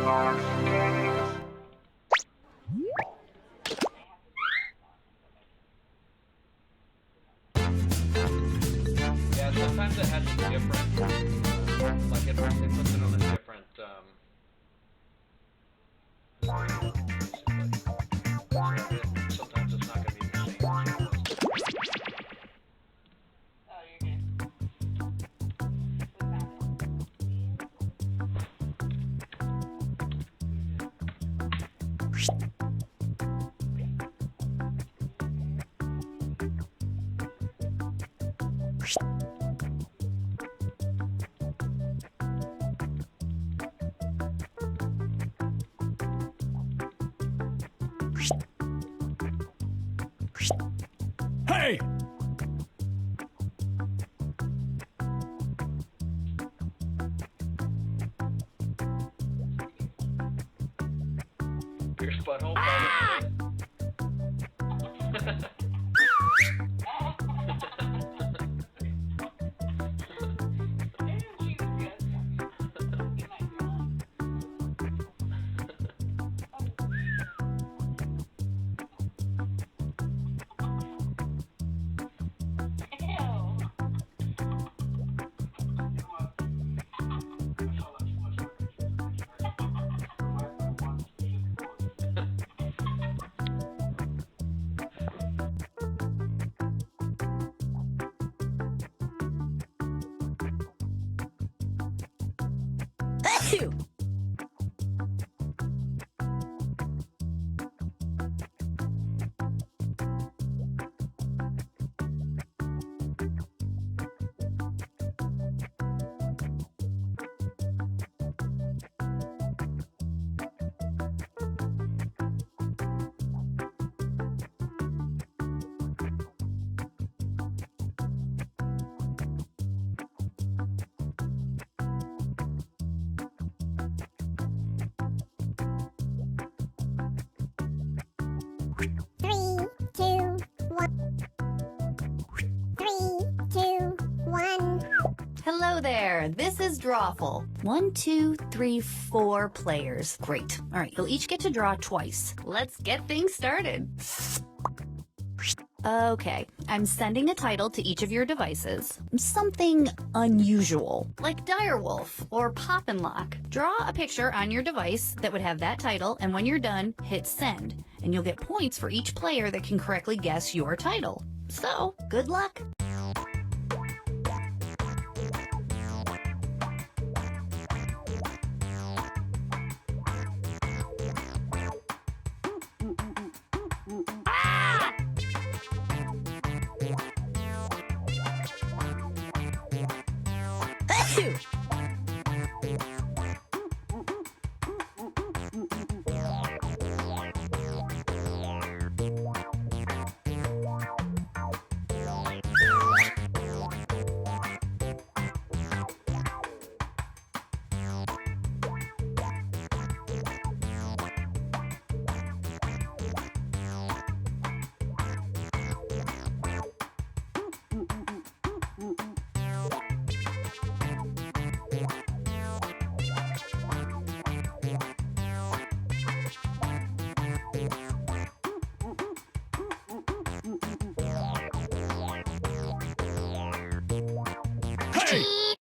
Yeah, sometimes it has different, like it puts it on a different, sometimes it's not going to be the same as it was. Hey! Pierce butthole. Achoo! Hello there, this is Drawful. 1, 2, 3, 4 players. Great. All right, you'll each get to draw twice. Let's get things started. Okay, I'm sending a title to each of your devices. Something unusual, like Direwolf or Pop and Lock. Draw a picture on your device that would have that title, and when you're done, hit send. And you'll get points for each player that can correctly guess your title. So, good luck. Achoo!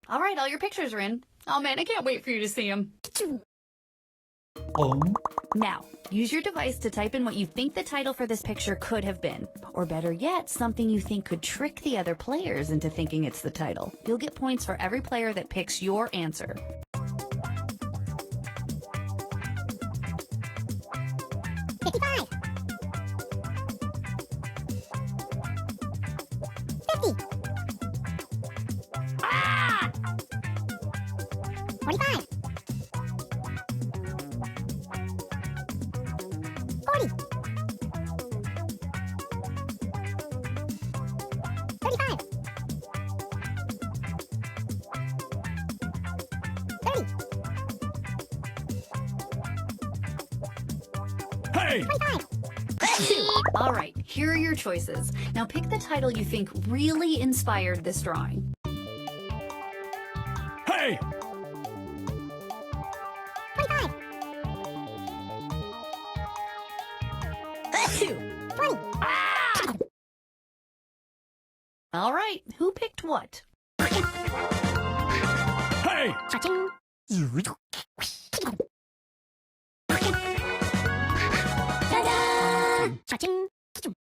All right, all your pictures are in. Oh man, I can't wait for you to see them. Now, use your device to type in what you think the title for this picture could have been. Or better yet, something you think could trick the other players into thinking it's the title. You'll get points for every player that picks your answer. Hey! All right, here are your choices. Now pick the title you think really inspired this drawing. Hey! All right, who picked what? Hey!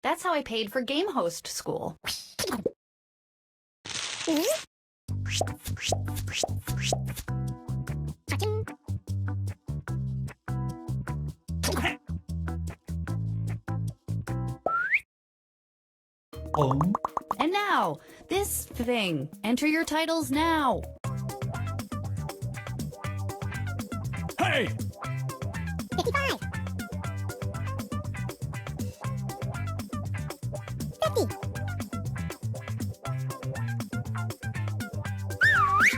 That's how I paid for game host school. And now, this thing. Enter your titles now. Hey! 55. 50.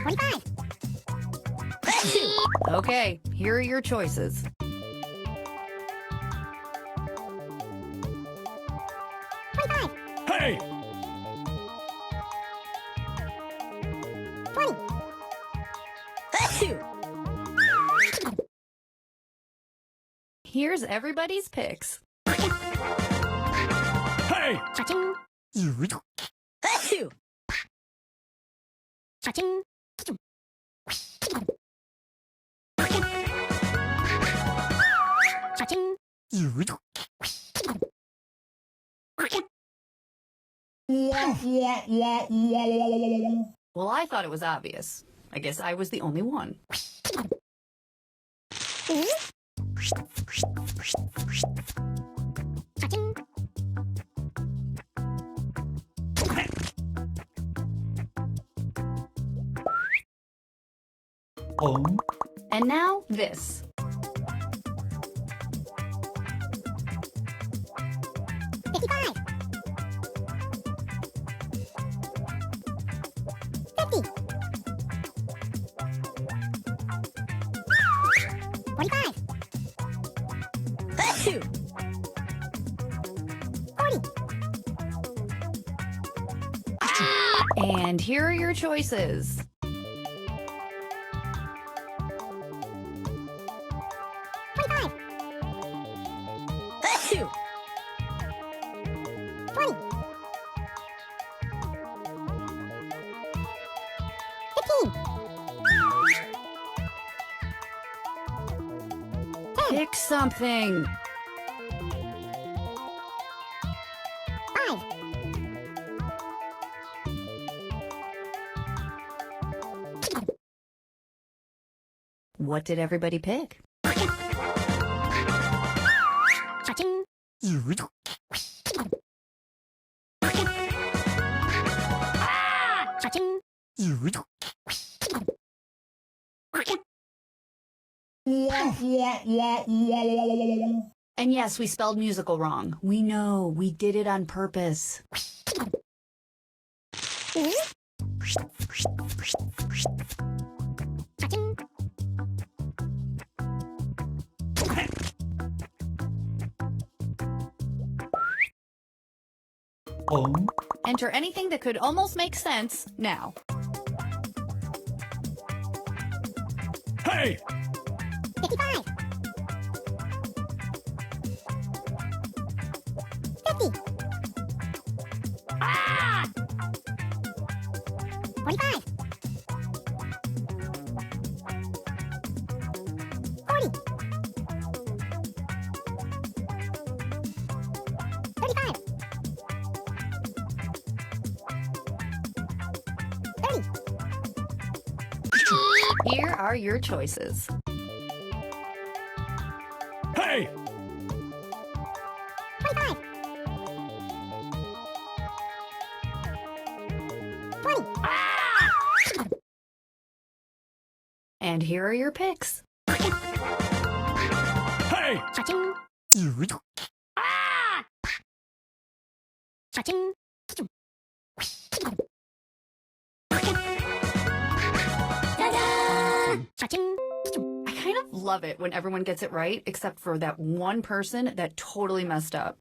45. Okay, here are your choices. 25. Hey! 20. Here's everybody's picks. Hey! Well, I thought it was obvious. I guess I was the only one. And now, this. 55. 50. 45. 40. And here are your choices. 25. 20. 15. Pick something. 5. What did everybody pick? And yes, we spelled musical wrong. We know, we did it on purpose. Enter anything that could almost make sense now. Hey! 55. 50. 45. 40. 35. 30. Here are your choices. Hey! 25. 20. And here are your picks. Hey! I kind of love it when everyone gets it right, except for that one person that totally messed up.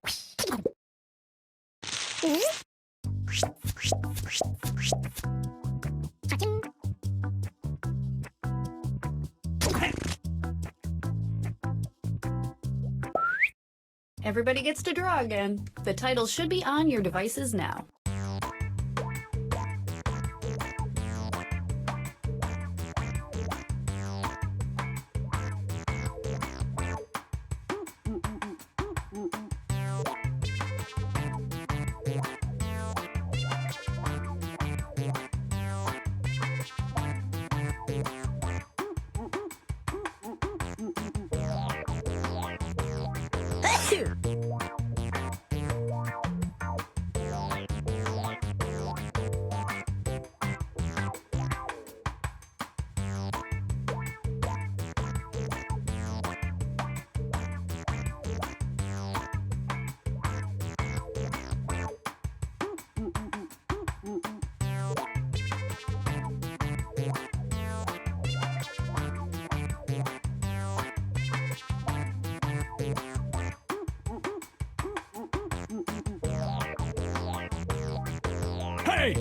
everybody gets to draw again. The title should be on your devices now. Hey!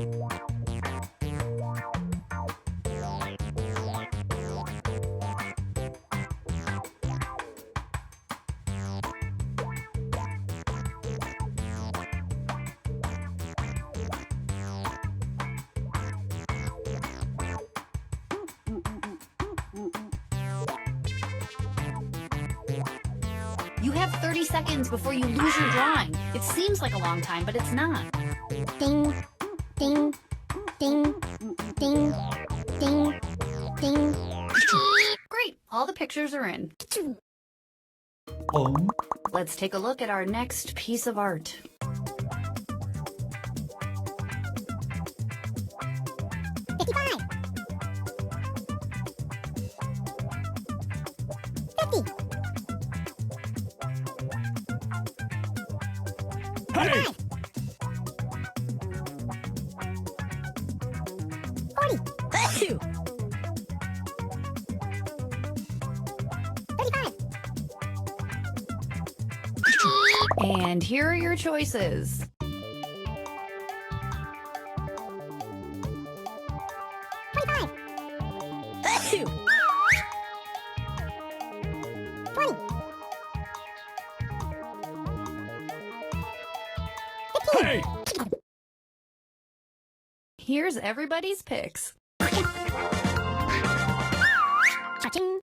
You have 30 seconds before you lose your drawing. It seems like a long time, but it's not. Ding, ding, ding, ding, ding, ding. Great, all the pictures are in. Let's take a look at our next piece of art. $55, $50, Hey! $45, $40, $35, And here are your choices. $25, $20, Hey! Here's everybody's picks. cha-ching.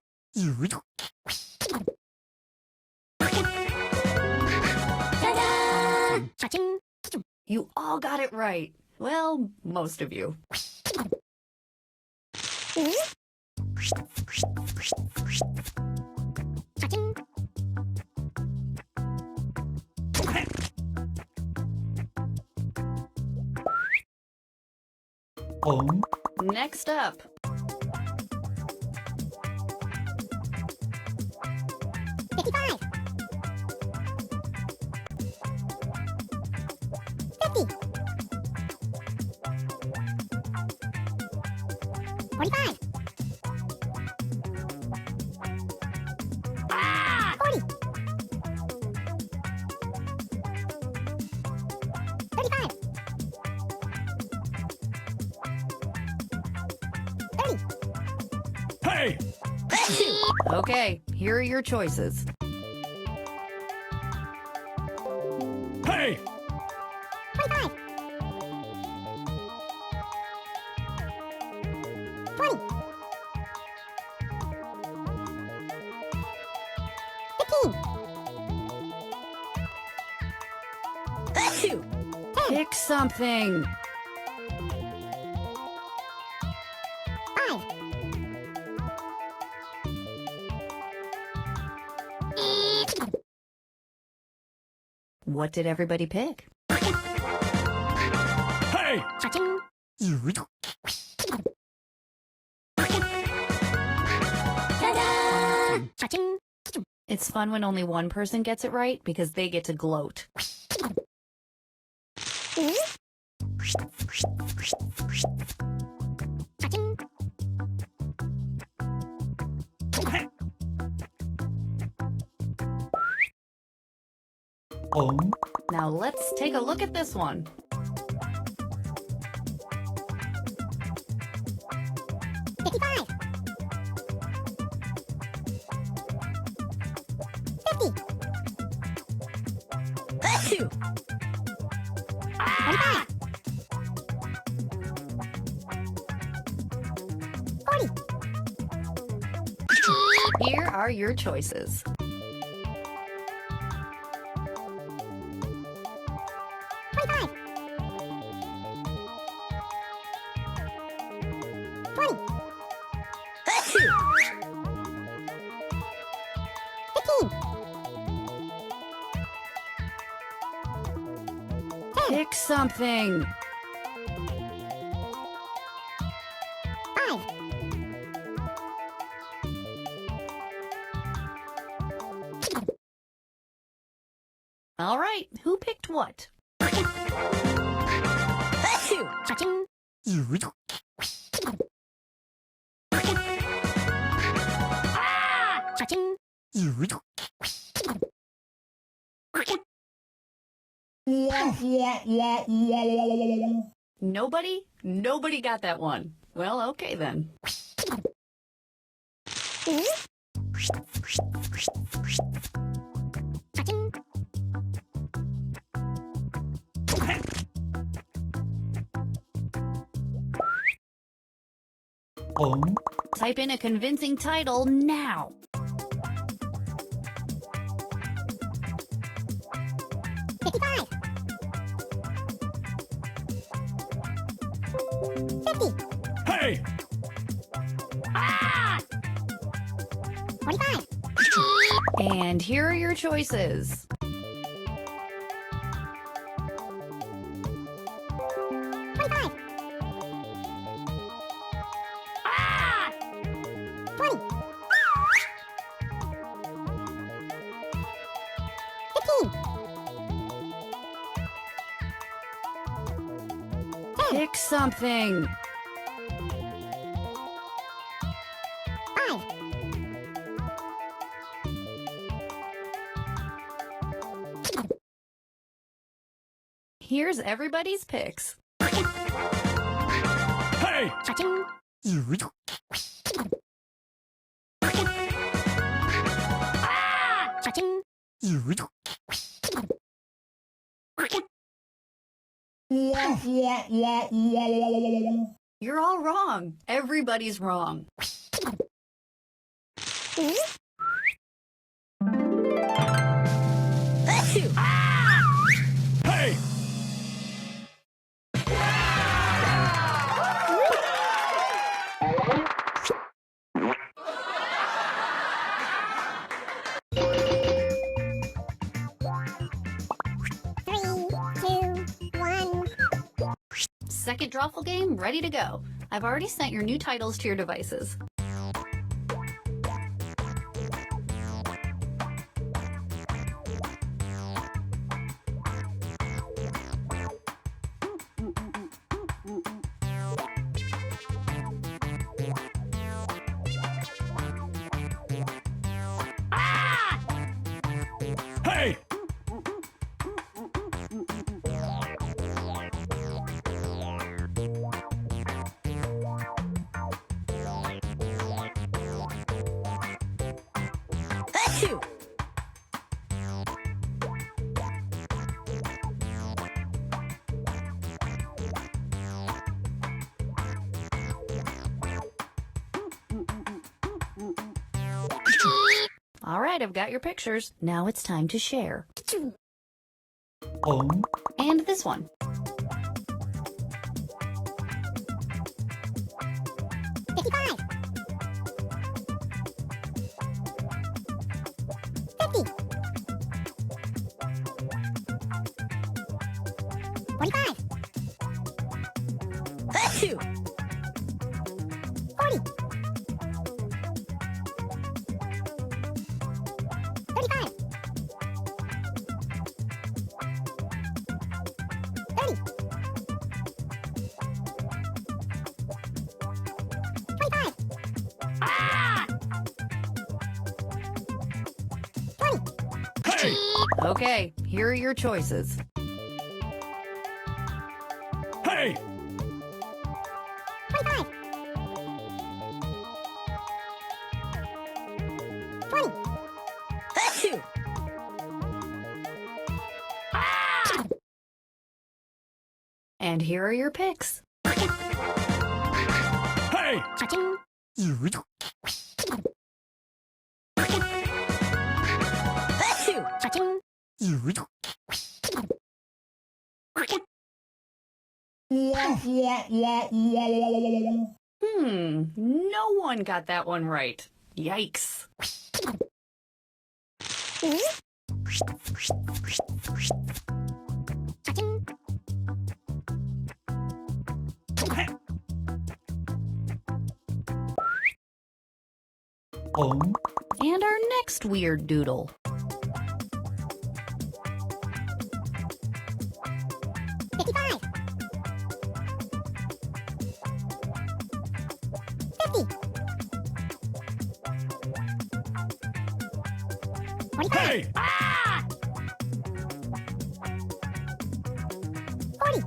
Ta-da! Cha-ching. You all got it right. Well, most of you. Cha-ching. Next up, $55, $50, $45, $40, $35, $30. Hey! okay, here are your choices. Hey! 25, 20, 15, Pick something. 5, What did everybody pick? Hey! cha-ching. Ta-da! Cha-ching. It's fun when only one person gets it right because they get to gloat. Cha-ching. Now let's take a look at this one. $55, $50, 40. Here are your choices. 25. 20. 15. Pick something. 5. All right, who picked what? Cha-ching. Cha-ching. Nobody? Nobody got that one. Well, okay then. Cha-ching. Type in a convincing title now. 55. 50. Hey! 45. And here are your choices. 25. 20. 15. Pick something. 5. Here's everybody's picks. Hey! Cha-ching. Cha-ching. You're all wrong. Everybody's wrong. Hey! Three, two, one. Second drawful game ready to go. I've already sent your new titles to your devices. Hey! All right, I've got your pictures. Now it's time to share. And this one. 55. 50. 45. 40. 35. 30. 25. 20. Hey! Okay, here are your choices. Hey! 25. 20. And here are your picks. Hey! Cha-ching. Cha-ching. No one got that one right. Yikes. Cha-ching. And our next weird doodle. 55. 50. 45. Hey! 40.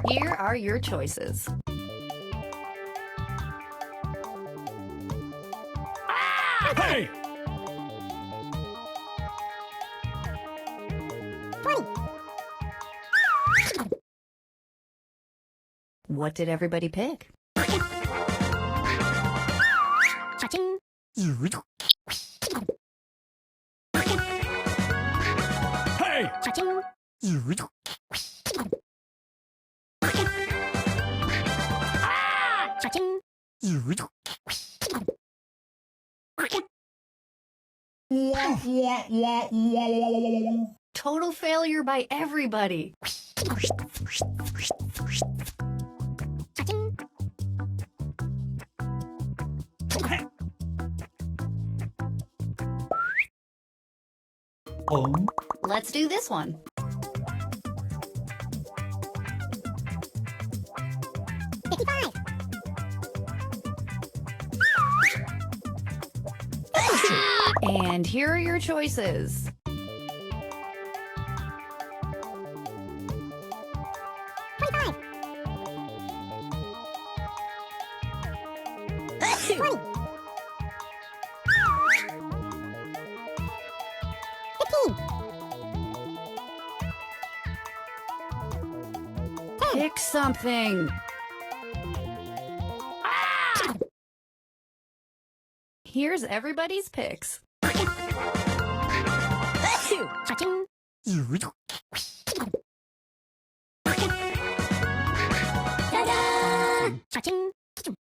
Here are your choices. Hey! 20. What did everybody pick? Cha-ching. Hey! Cha-ching. Cha-ching. Total failure by everybody. Cha-ching. Let's do this one. 55. And here are your choices. 25. 20. 15. Pick something. Here's everybody's picks. Cha-ching. Cha-ching.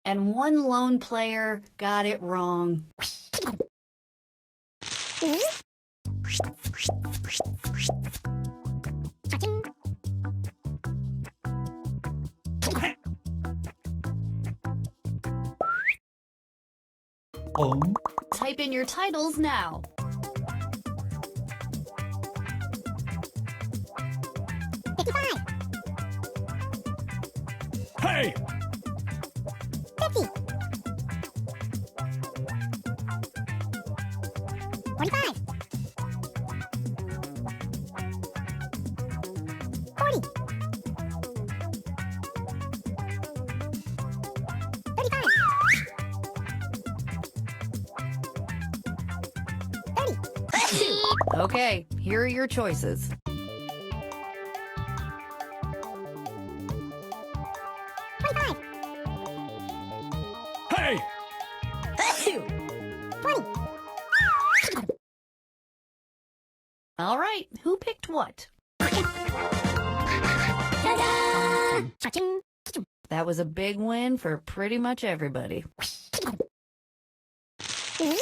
And one lone player got it wrong. Cha-ching. Type in your titles now. 55. Hey! 50. 45. 40. 35. 30. Okay, here are your choices. 25. Hey! 20. All right, who picked what? Cha-ching. That was a big win for pretty much everybody. Cha-ching.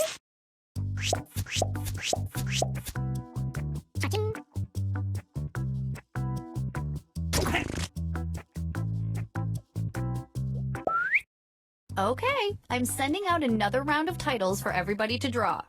Okay, I'm sending out another round of titles for everybody to draw.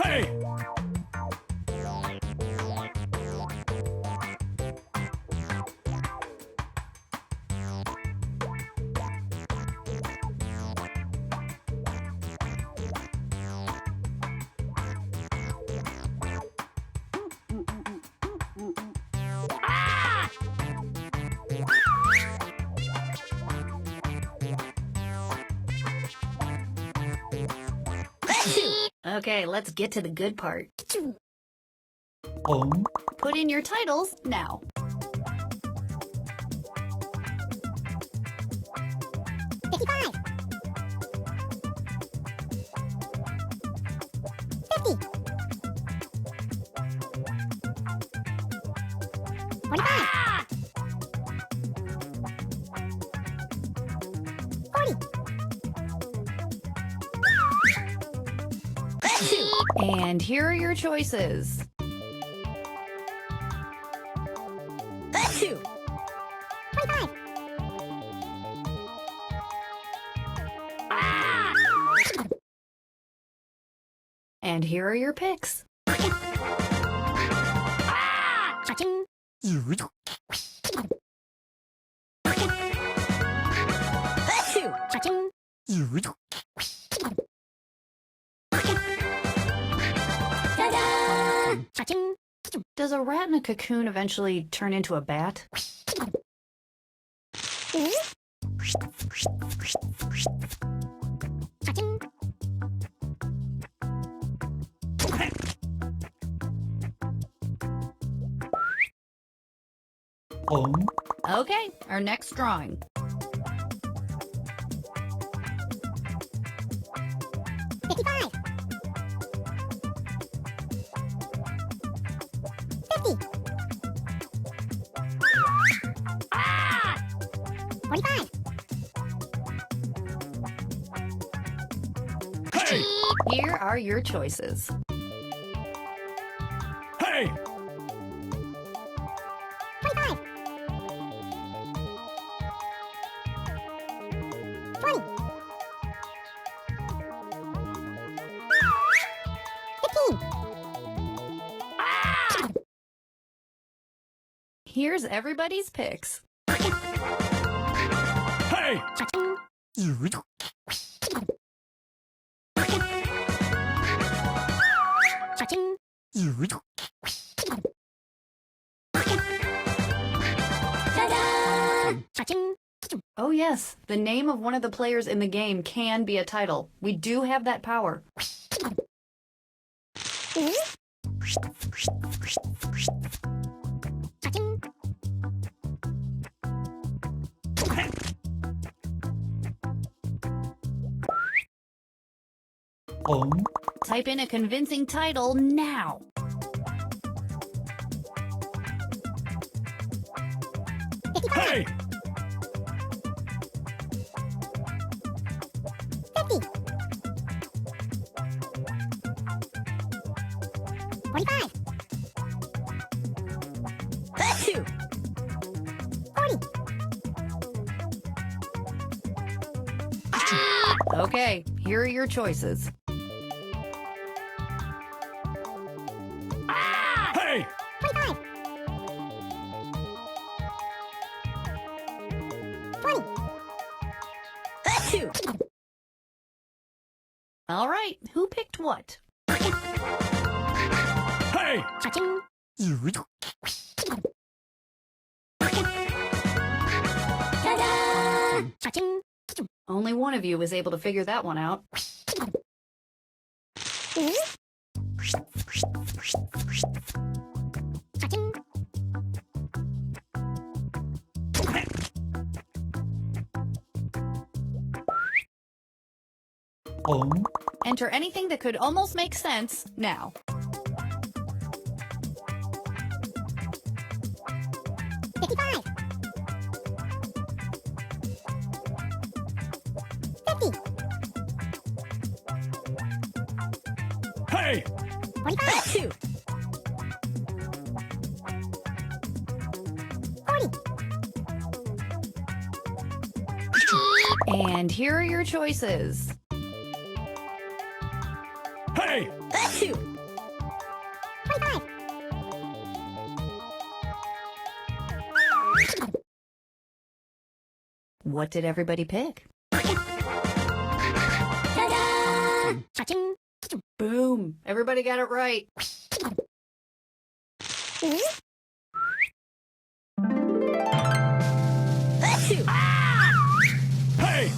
Hey! Okay, let's get to the good part. Oh. Put in your titles now. $55. $50. $45. $40. And here are your choices. 25. And here are your picks. Cha-ching. Cha-ching. Ta-da! Cha-ching. Does a rat in a cocoon eventually turn into a bat? Cha-ching. Oh. Okay, our next drawing. $55. $50. $45. Hey! Here are your choices. Hey! 25. 20. 15. Here's everybody's picks. Hey! Cha-ching. Cha-ching. Ta-da! Cha-ching. Oh yes, the name of one of the players in the game can be a title. We do have that power. Cha-ching. Oh. Type in a convincing title now. Hey! 50. 45. 40. Okay, here are your choices. Hey! 25. 20. All right, who picked what? Hey! Cha-ching. Ta-da! Cha-ching. Only one of you was able to figure that one out. Cha-ching. Oh. Enter anything that could almost make sense now. 55. 50. Hey! 45. 40. And here are your choices. Hey! 25. What did everybody pick? Ta-da! Cha-ching. Boom! Everybody got it right. Hey!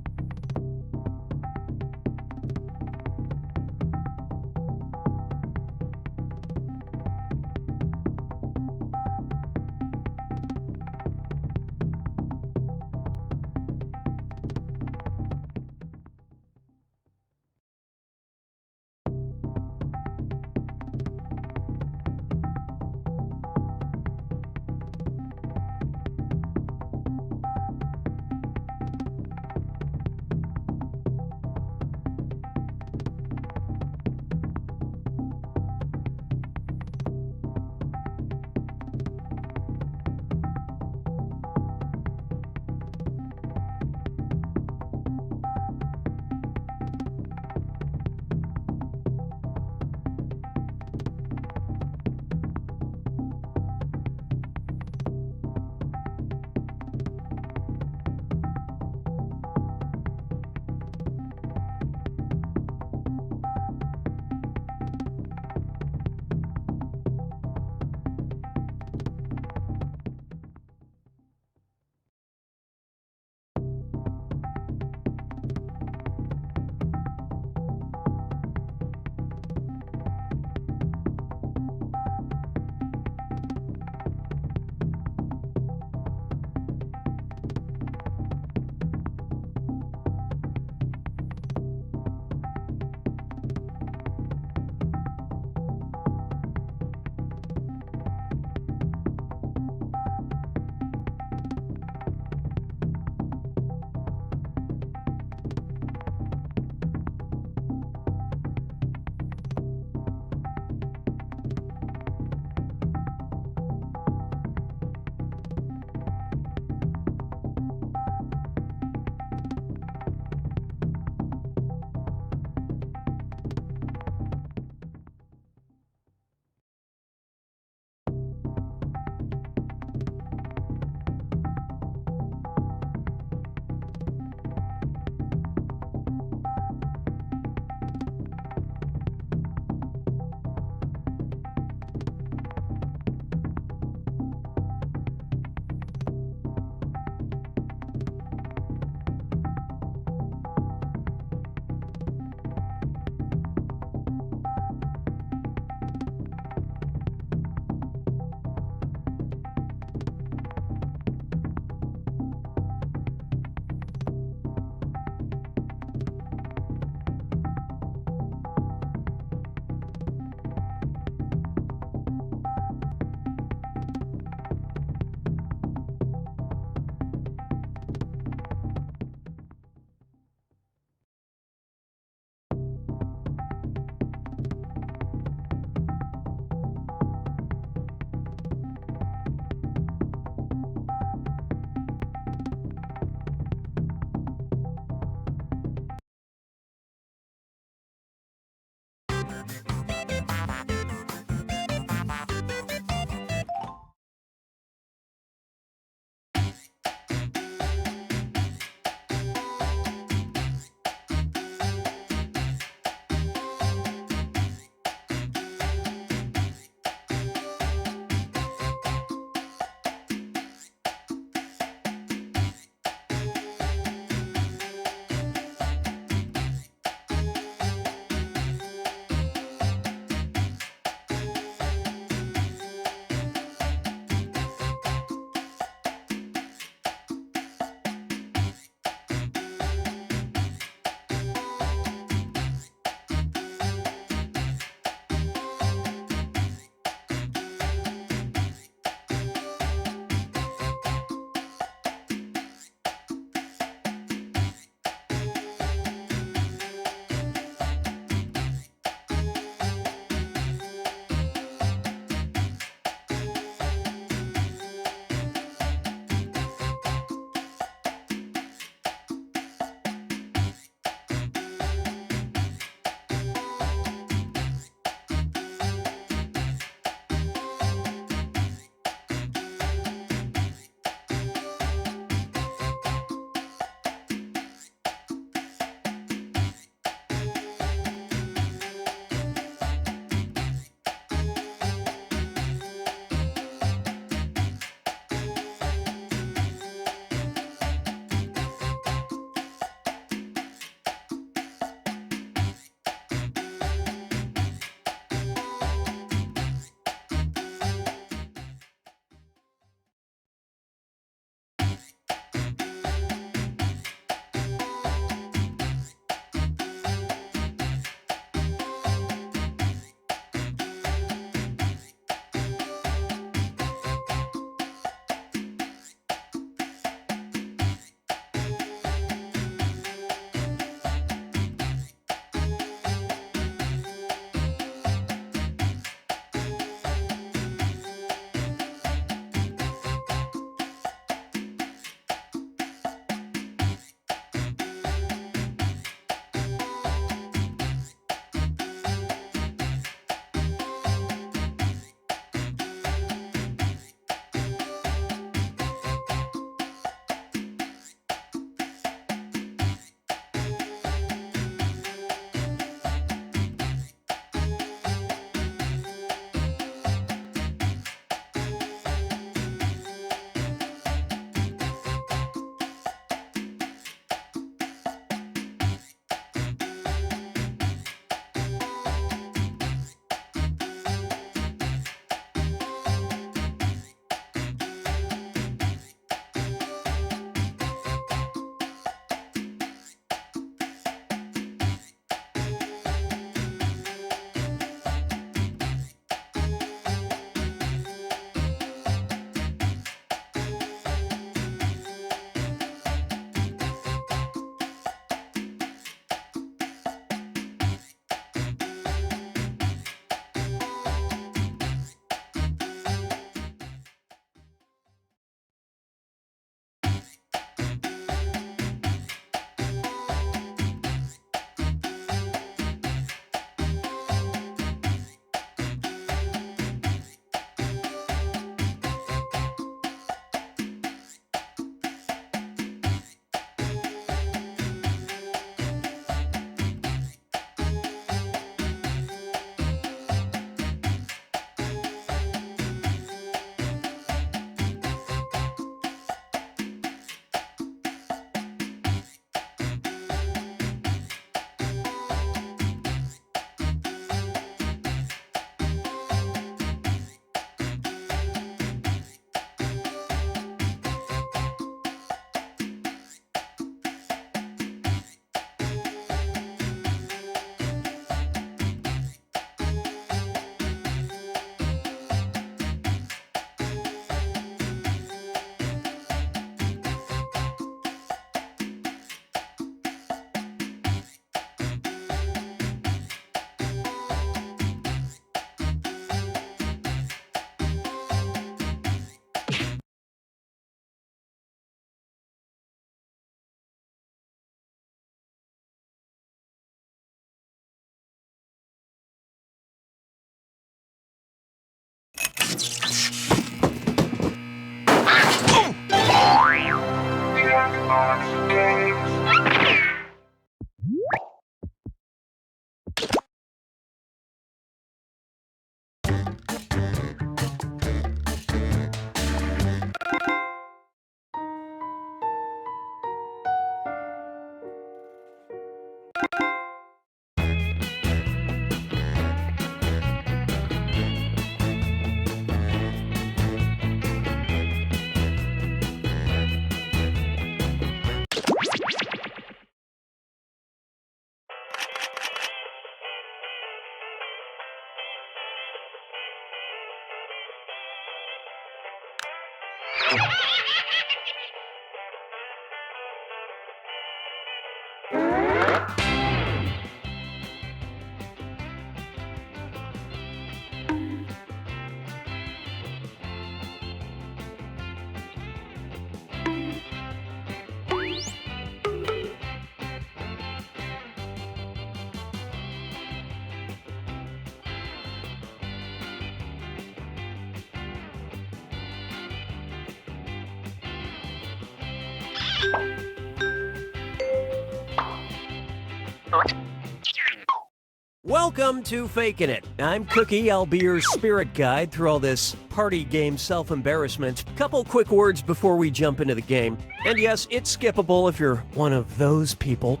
Welcome to Fakin' It. I'm Cookie. I'll be your spirit guide through all this party game self-embarrassment. Couple quick words before we jump into the game. And yes, it's skippable if you're one of those people.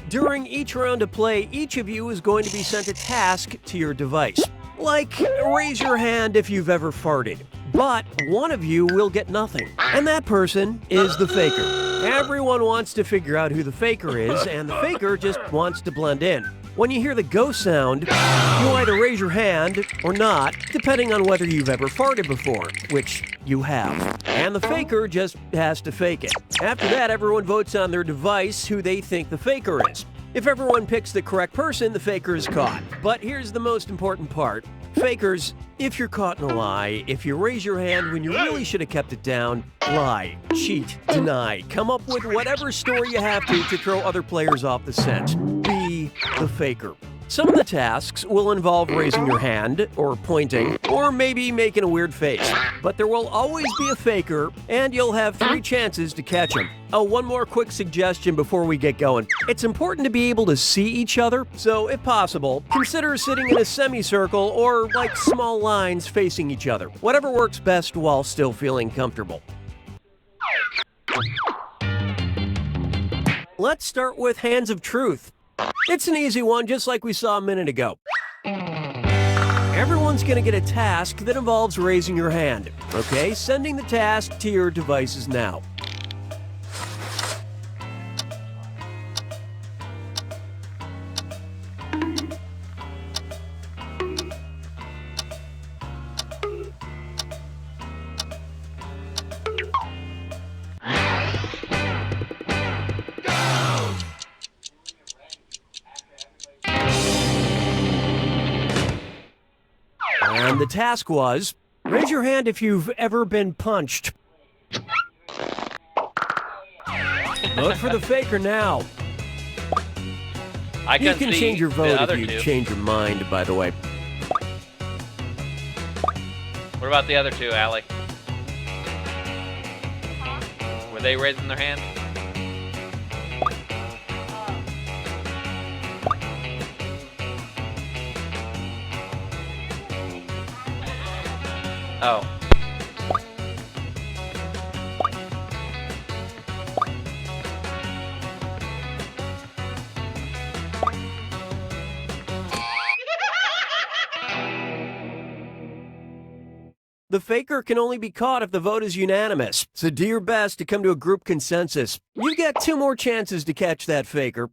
During each round of play, each of you is going to be sent a task to your device. Like, raise your hand if you've ever farted. But one of you will get nothing. And that person is the faker. Everyone wants to figure out who the faker is, and the faker just wants to blend in. When you hear the go sound, you either raise your hand or not, depending on whether you've ever farted before, which you have. And the faker just has to fake it. After that, everyone votes on their device who they think the faker is. If everyone picks the correct person, the faker is caught. But here's the most important part. Fakers, if you're caught in a lie, if you raise your hand when you really should have kept it down, lie, cheat, deny, come up with whatever story you have to throw other players off the scent. Be the faker. Some of the tasks will involve raising your hand, or pointing, or maybe making a weird face. But there will always be a faker, and you'll have 3 chances to catch him. Oh, one more quick suggestion before we get going. It's important to be able to see each other, so if possible, consider sitting in a semicircle or like small lines facing each other. Whatever works best while still feeling comfortable. Let's start with Hands of Truth. It's an easy one, just like we saw a minute ago. Everyone's going to get a task that involves raising your hand. Okay, sending the task to your devices now. And the task was, raise your hand if you've ever been punched. Vote for the faker now. You can change your vote if you change your mind, by the way. What about the other two, Allie? Were they raising their hand? Oh. The faker can only be caught if the vote is unanimous, so do your best to come to a group consensus. You get 2 more chances to catch that faker.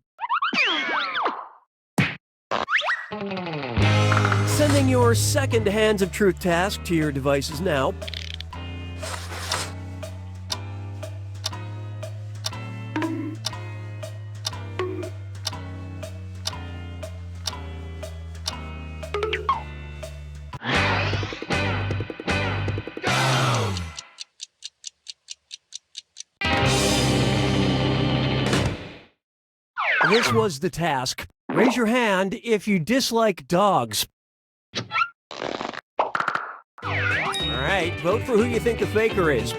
Sending your second Hands of Truth task to your devices now. This was the task. Raise your hand if you dislike dogs. right. Vote for who you think the faker is.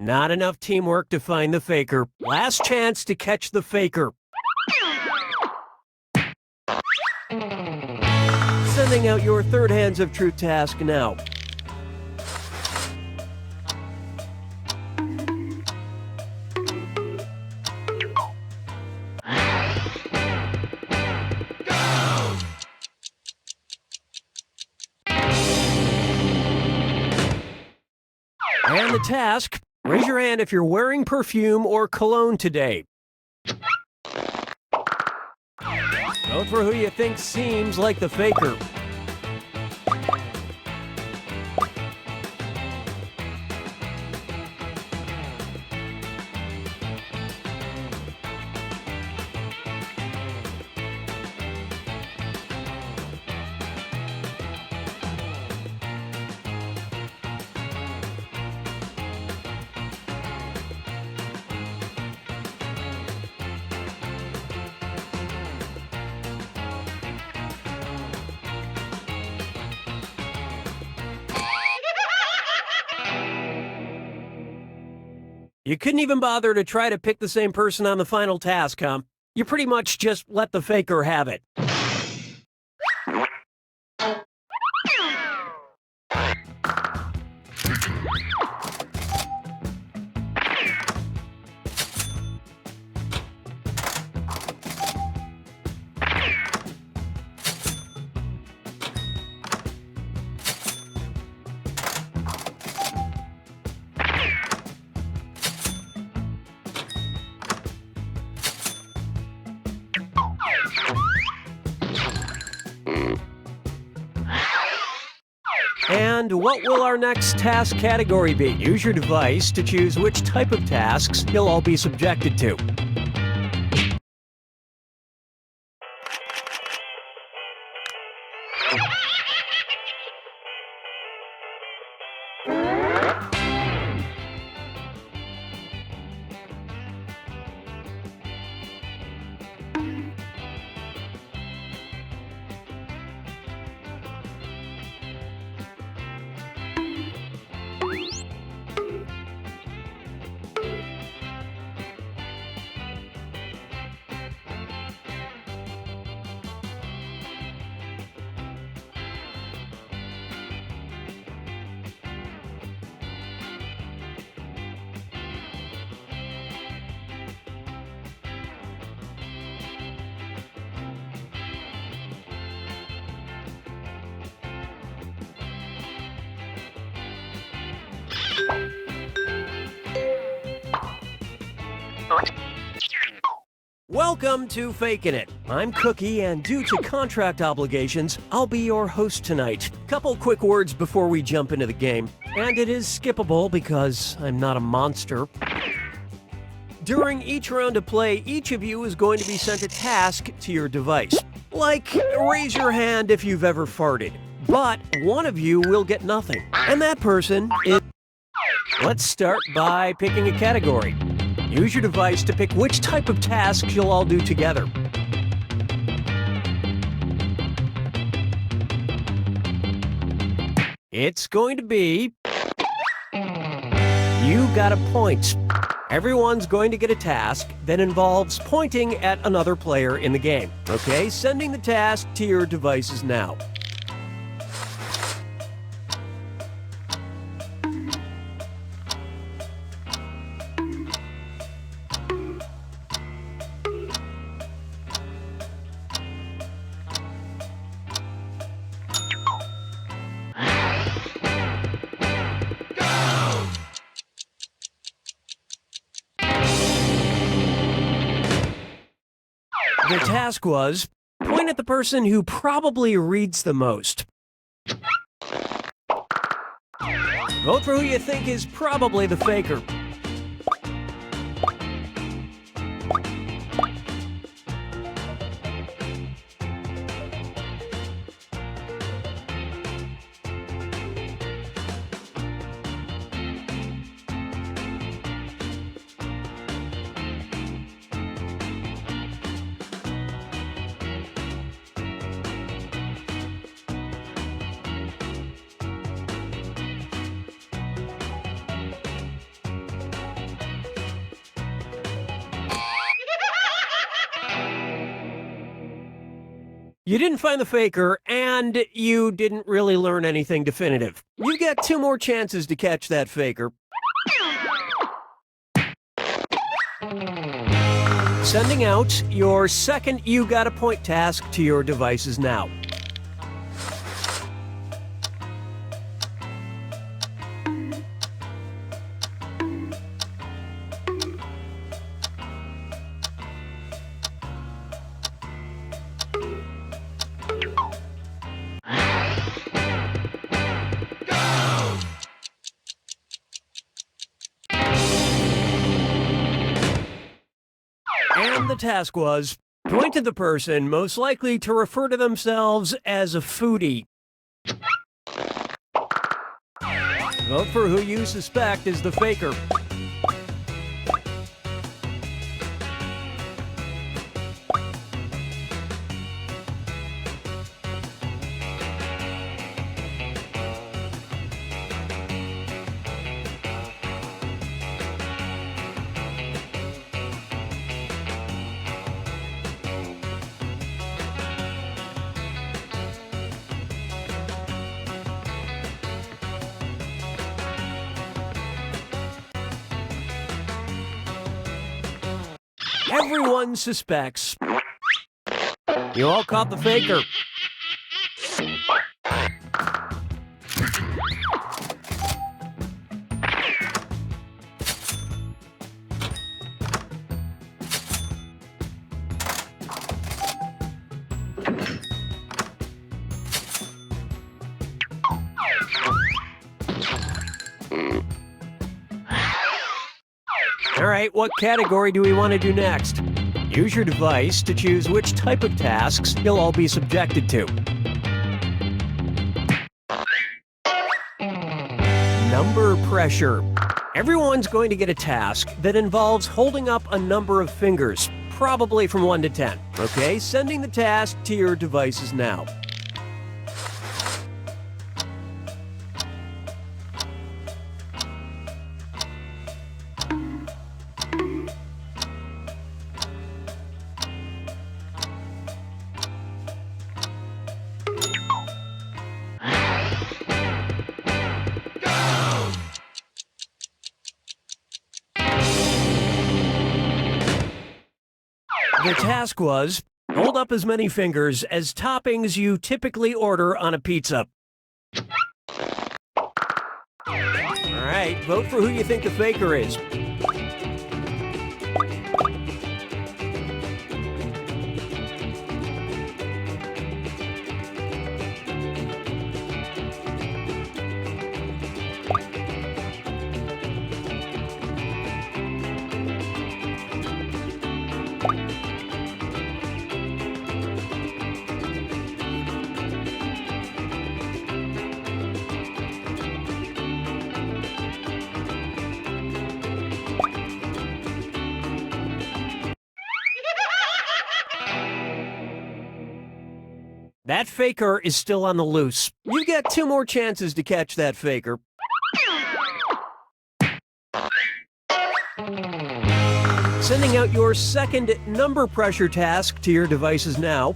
Not enough teamwork to find the faker. Last chance to catch the faker. Sending out your third Hands of Truth task now. And the task, raise your hand if you're wearing perfume or cologne today. Vote for who you think seems like the faker. You couldn't even bother to try to pick the same person on the final task, huh? You pretty much just let the faker have it. And what will our next task category be? Use your device to choose which type of tasks you'll all be subjected to. Welcome to Fakin' It. I'm Cookie, and due to contract obligations, I'll be your host tonight. Couple quick words before we jump into the game. And it is skippable because I'm not a monster. During each round of play, each of you is going to be sent a task to your device. Like, raise your hand if you've ever farted. But one of you will get nothing. And that person is... Let's start by picking a category. Use your device to pick which type of tasks you'll all do together. It's going to be... You got a point. Everyone's going to get a task that involves pointing at another player in the game. Okay, sending the task to your devices now. The task was, point at the person who probably reads the most. Vote for who you think is probably the faker. You didn't find the faker, and you didn't really learn anything definitive. You get 2 more chances to catch that faker. Sending out your second You Got a Point task to your devices now. And the task was, point to the person most likely to refer to themselves as a foodie. Vote for who you suspect is the faker. Everyone suspects. You all caught the faker. All right, what category do we want to do next? Use your device to choose which type of tasks you'll all be subjected to. Number pressure. Everyone's going to get a task that involves holding up a number of fingers, probably from 1 to 10. Okay, sending the task to your devices now. The task was, hold up as many fingers as toppings you typically order on a pizza. All right, vote for who you think the faker is. That faker is still on the loose. You get 2 more chances to catch that faker. Sending out your second number pressure task to your devices now.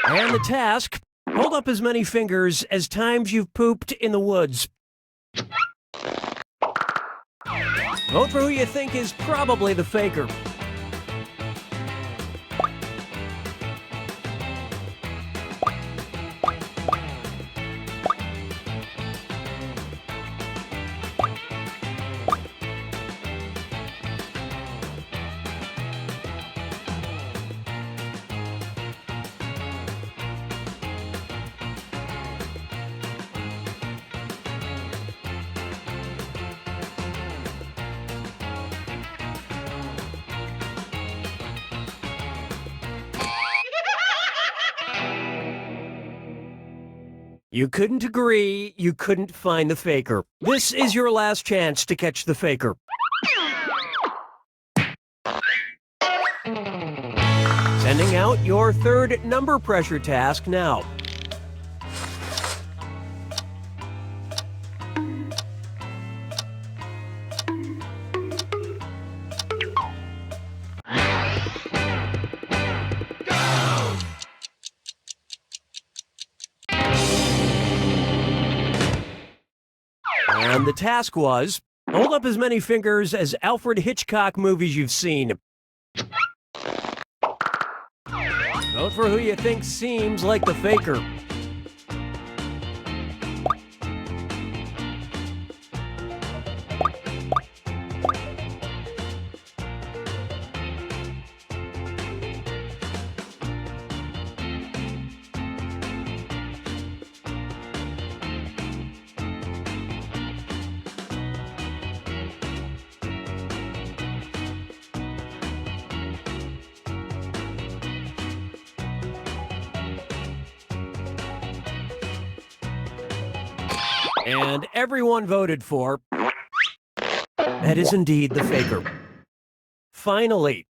And the task, Hold up as many fingers as times you've pooped in the woods. Vote for who you think is probably the faker. You couldn't agree, you couldn't find the faker. This is your last chance to catch the faker. Sending out your third number pressure task now. And the task was, hold up as many fingers as Alfred Hitchcock movies you've seen. Vote for who you think seems like the faker. And everyone voted for. That is indeed the faker. Finally.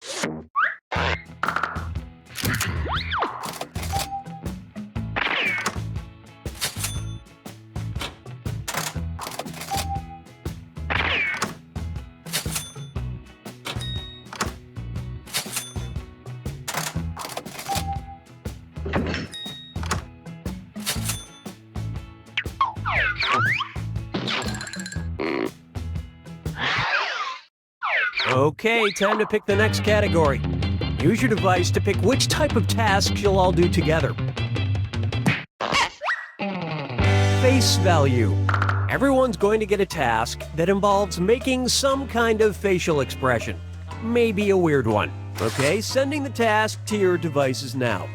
Okay, time to pick the next category. Use your device to pick which type of tasks you'll all do together. Face value. Everyone's going to get a task that involves making some kind of facial expression. Maybe a weird one. Okay, sending the task to your devices now.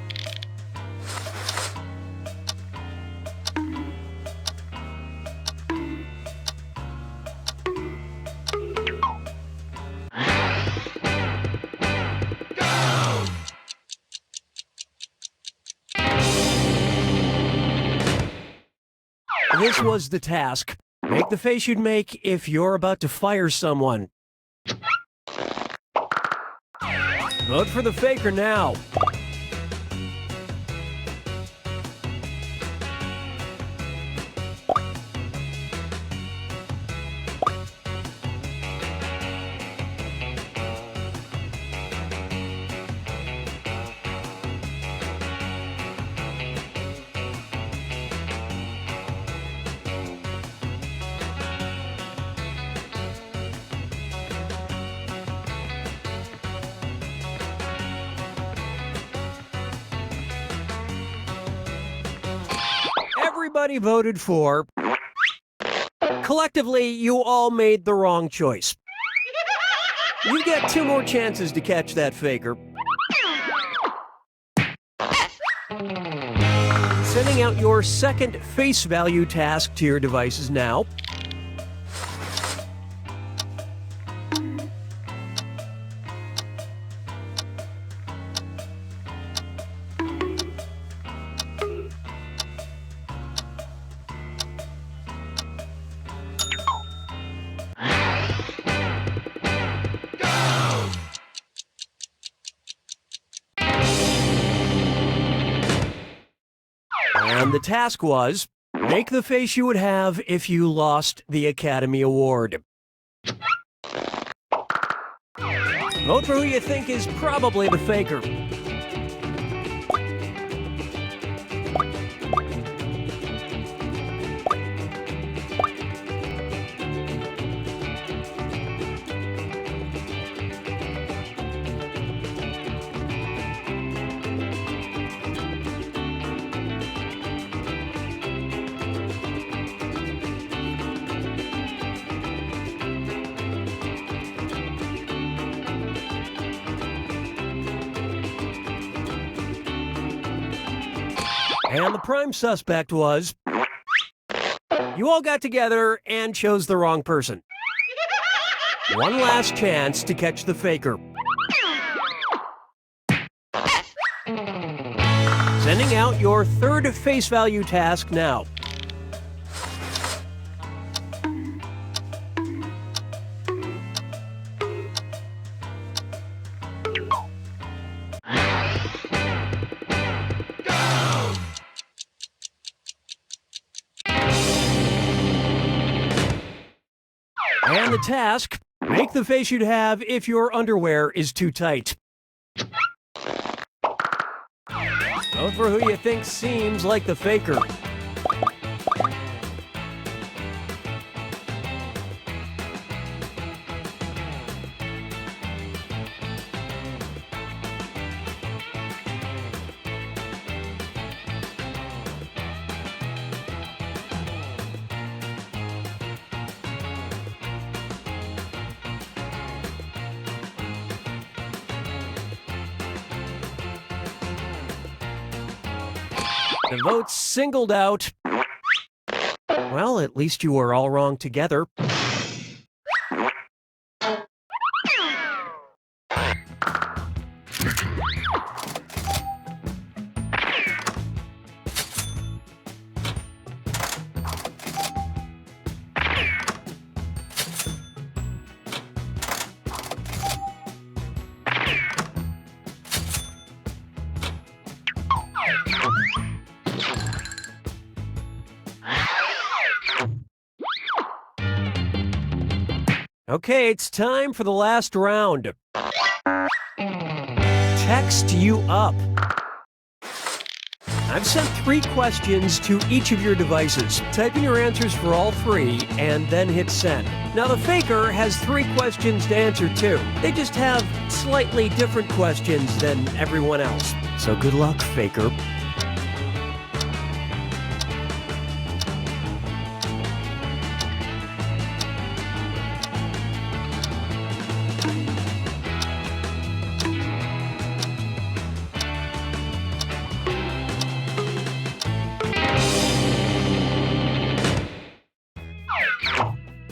This was the task. Make the face you'd make if you're about to fire someone. Vote for the faker now. Everybody voted for. Collectively, you all made the wrong choice. You get 2 more chances to catch that faker. Sending out your second face value task to your devices now. And the task was, make the face you would have if you lost the Academy Award. Vote for who you think is probably the faker. And the prime suspect was... You all got together and chose the wrong person. One last chance to catch the faker. Sending out your third face value task now. And the task, make the face you'd have if your underwear is too tight. Vote for who you think seems like the faker. The votes singled out. Well, at least you were all wrong together. Okay, it's time for the last round. Text you up. I've sent 3 questions to each of your devices. Type in your answers for all 3 and then hit send. Now the faker has 3 questions to answer too. They just have slightly different questions than everyone else. So good luck, faker.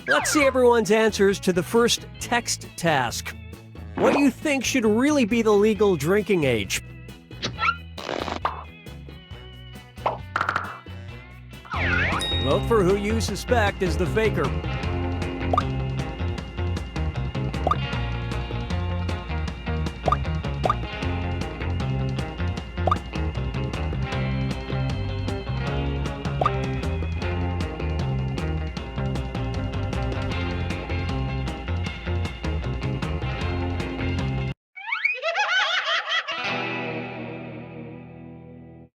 Let's see everyone's answers to the first text task. What do you think should really be the legal drinking age? Vote for who you suspect is the faker.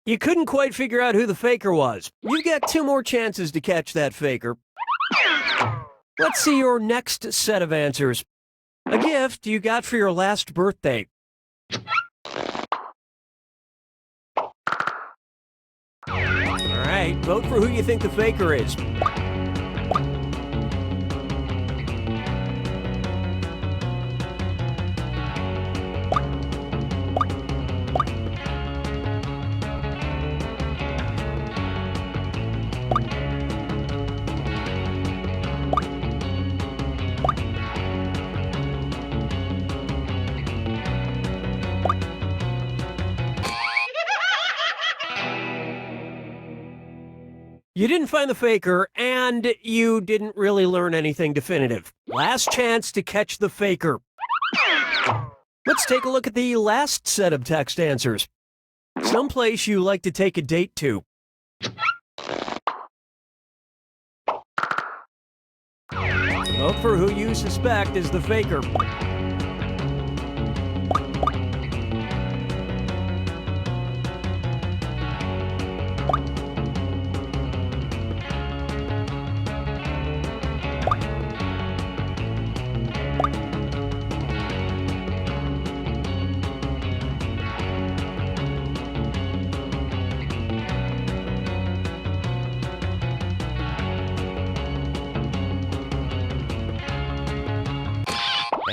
You couldn't quite figure out who the faker was. You've got 2 more chances to catch that faker. Let's see your next set of answers. A gift you got for your last birthday. All right, vote for who you think the faker is. You didn't find the faker, and you didn't really learn anything definitive. Last chance to catch the faker. Let's take a look at the last set of text answers. Someplace you like to take a date to. Vote for who you suspect is the faker.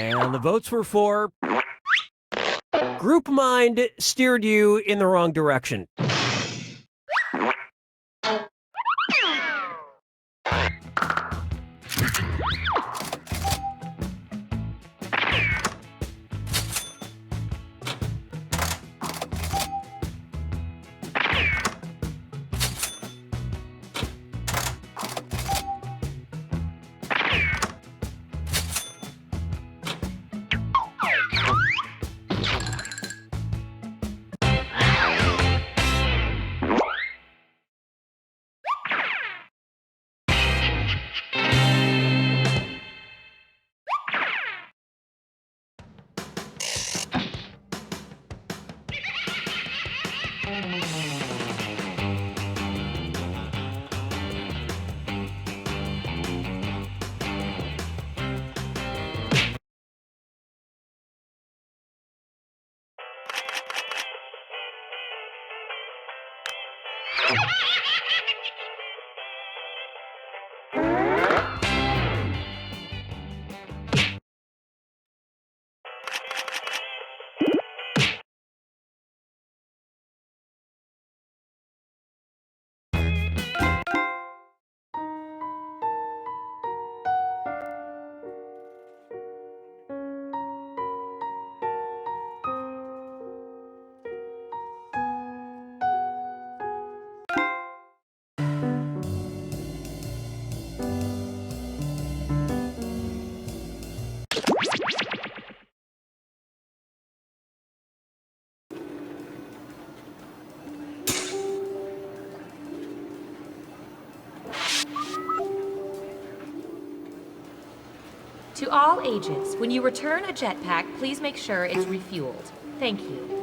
And the votes were for... Group Mind steered you in the wrong direction. To all agents, when you return a jetpack, please make sure it's refueled. Thank you.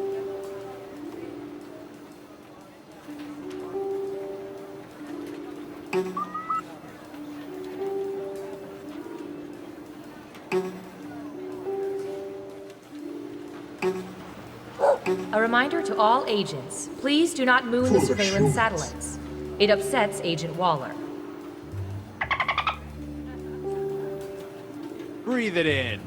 A reminder to all agents, please do not moon the surveillance satellites. It upsets Agent Waller. Breathe it in.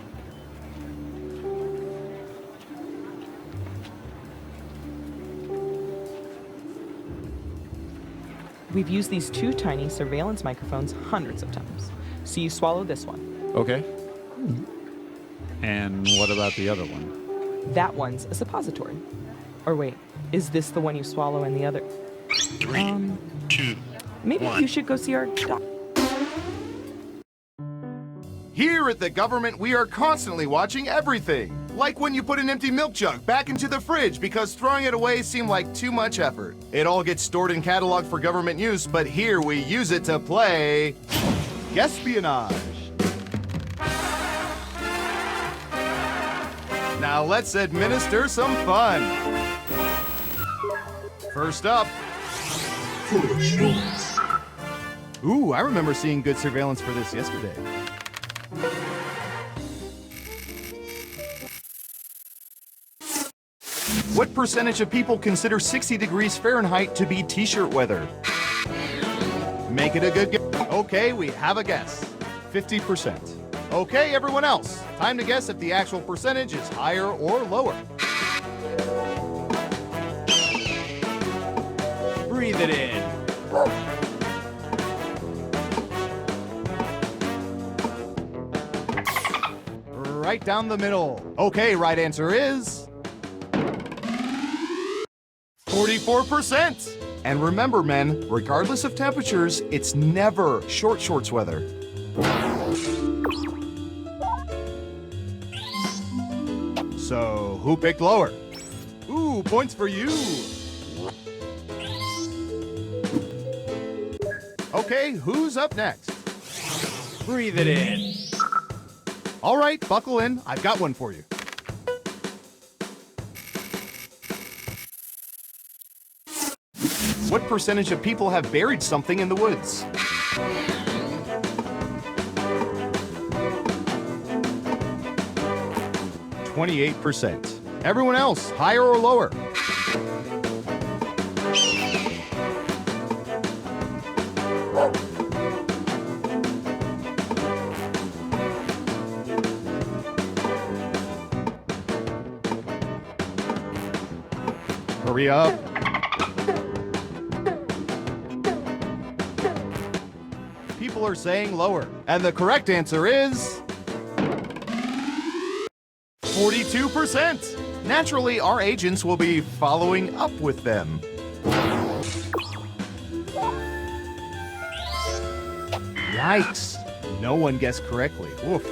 We've used these two tiny surveillance microphones hundreds of times. So you swallow this one. Okay. And what about the other one? That one's a suppository. Or wait, is this the one you swallow and the other? 3, 2, Maybe 1. you should go see our doc. Here at the government, we are constantly watching everything. Like when you put an empty milk jug back into the fridge because throwing it away seemed like too much effort. It all gets stored and cataloged for government use, but here we use it to play espionage. Now let's administer some fun. First up. Ooh, I remember seeing good surveillance for this yesterday. What percentage of people consider 60 degrees Fahrenheit to be t-shirt weather? Make it a good guess. Okay, we have a guess. 50%. Okay, everyone else, time to guess if the actual percentage is higher or lower. Breathe it in. Right down the middle. Okay, right answer is 44%. And remember, men, regardless of temperatures, it's never short shorts weather. So, who picked lower? Ooh, points for you. Okay, who's up next? Breathe it in. All right, buckle in. I've got one for you. What percentage of people have buried something in the woods? %. Everyone else, higher or lower? Hurry up. People are saying lower. And the correct answer is 42%. Naturally, our agents will be following up with them. Yikes. No one guessed correctly. Oof.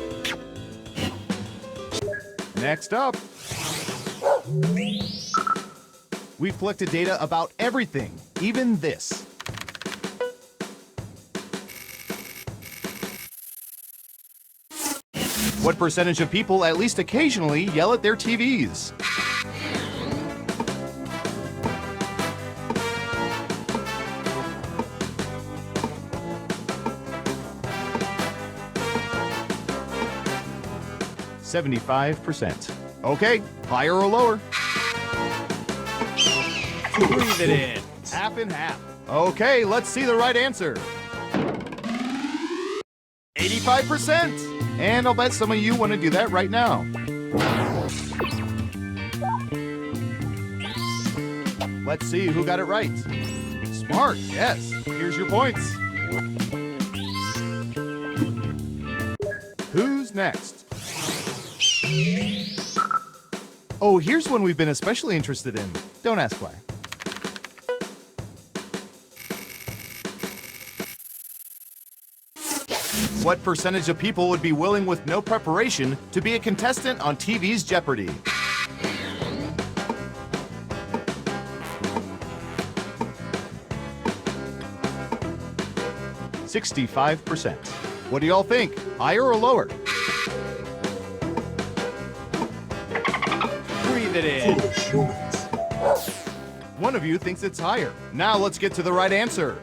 Next up. We've collected data about everything, even this. What percentage of people at least occasionally yell at their TVs? %. Okay, higher or lower? Breathe it in. Half and half. Okay, let's see the right answer. 85%. And I'll bet some of you want to do that right now. Let's see who got it right. Smart, yes. Here's your points. Who's next? Oh, here's one we've been especially interested in. Don't ask why. What percentage of people would be willing with no preparation to be a contestant on TV's Jeopardy? %65%. What do y'all think? Higher or lower? Breathe it in. One of you thinks it's higher. Now let's get to the right answer.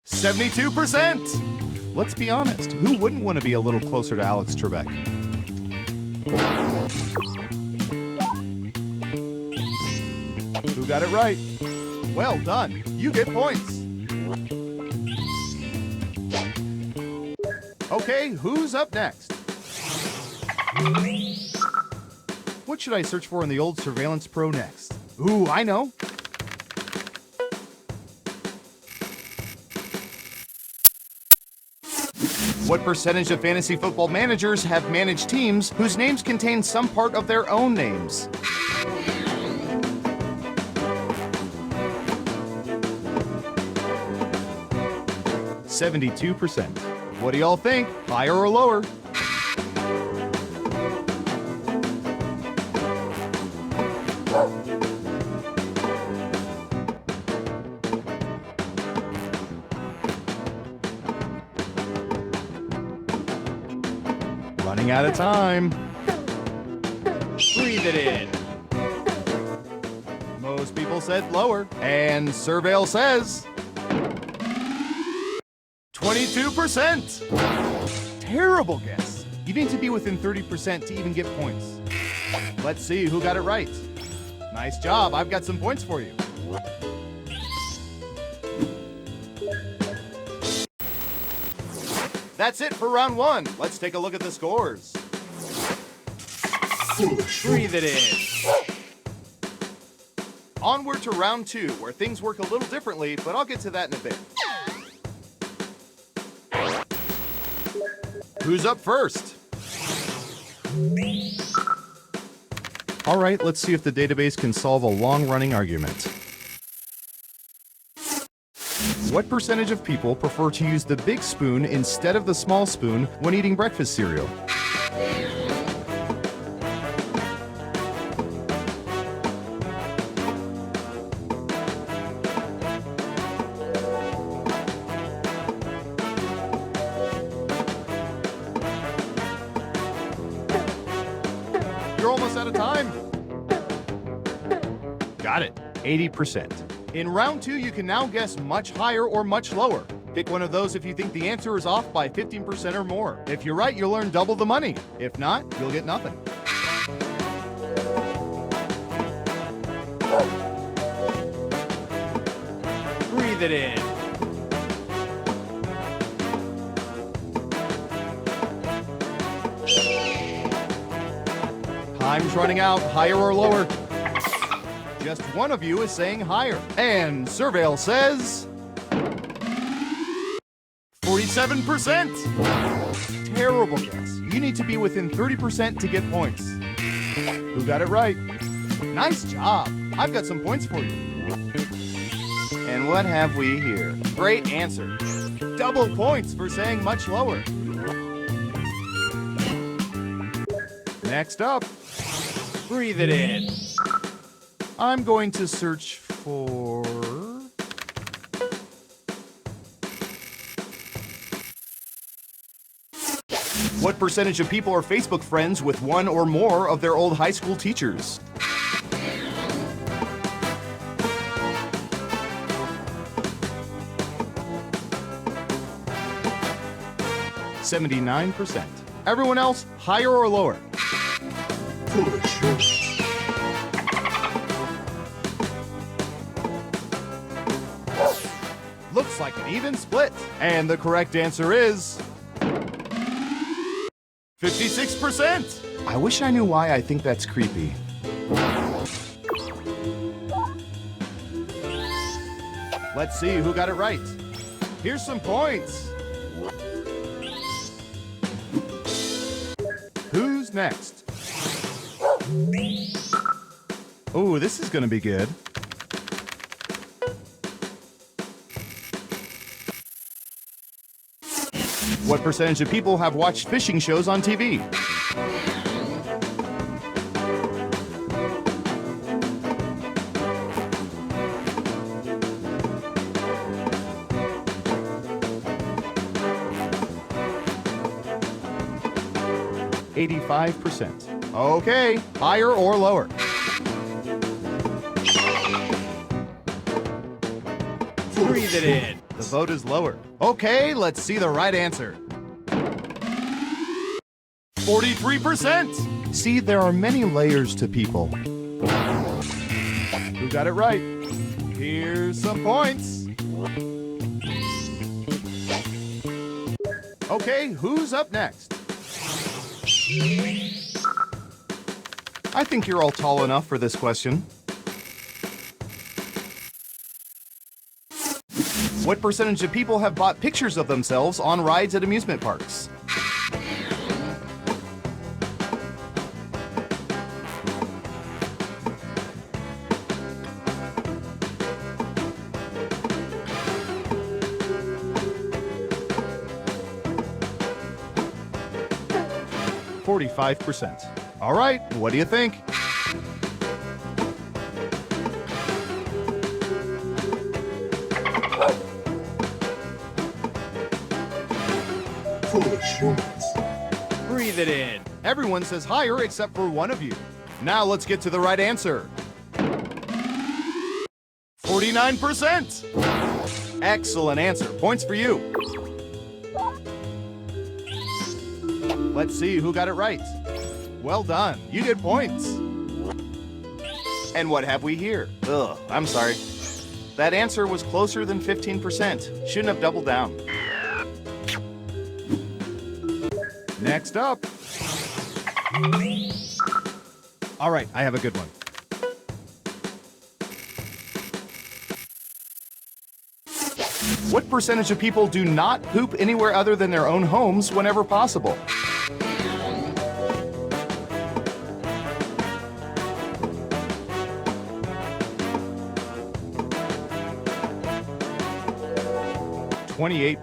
72%. Let's be honest. Who wouldn't want to be a little closer to Alex Trebek? Who got it right? Well done. You get points. Okay, who's up next? What should I search for in the old Surveillance Pro next? Ooh, I know. What percentage of fantasy football managers have managed teams whose names contain some part of their own names? %72%. What do y'all think? Higher or lower? Running out of time. Breathe it in. Most people said lower, and Surveil says 22%. Terrible guess. You need to be within 30% to even get points. Let's see who got it right. Nice job. I've got some points for you. That's it for round one. Let's take a look at the scores. Breathe it in. Onward to round two, where things work a little differently, but I'll get to that in a bit. Who's up first? All right, let's see if the database can solve a long-running argument. What percentage of people prefer to use the big spoon instead of the small spoon when eating breakfast cereal? You're almost out of time. Got it. 80%. In round two, you can now guess much higher or much lower. Pick one of those if you think the answer is off by 15% or more. If you're right, you'll earn double the money. If not, you'll get nothing. Breathe it in. Time's running out. Higher or lower? Just one of you is saying higher. And Surveil says 47%. Terrible guess. You need to be within 30% to get points. Who got it right? Nice job. I've got some points for you. And what have we here? Great answer. Double points for saying much lower. Next up. Breathe it in. I'm going to search for... What percentage of people are Facebook friends with one or more of their old high school teachers? %79%. Everyone else, higher or lower? even split. And the correct answer is 56%. I wish I knew why I think that's creepy. Let's see who got it right. Here's some points. Who's next? Oh, this is gonna be good. What percentage of people have watched fishing shows on TV? %. Okay, higher or lower? Breathe it in. The vote is lower. Okay, let's see the right answer. 43%. See, there are many layers to people. Who got it right? Here's some points. Okay, who's up next? I think you're all tall enough for this question. What percentage of people have bought pictures of themselves on rides at amusement parks? %. All right, what do you think? Breathe it in. Everyone says higher except for one of you. Now let's get to the right answer. 49%. Excellent answer. Points for you. Let's see who got it right. Well done. You get points. And what have we here? Ugh, I'm sorry. That answer was closer than 15%. Shouldn't have doubled down. Next up. All right, I have a good one. What percentage of people do not poop anywhere other than their own homes whenever possible?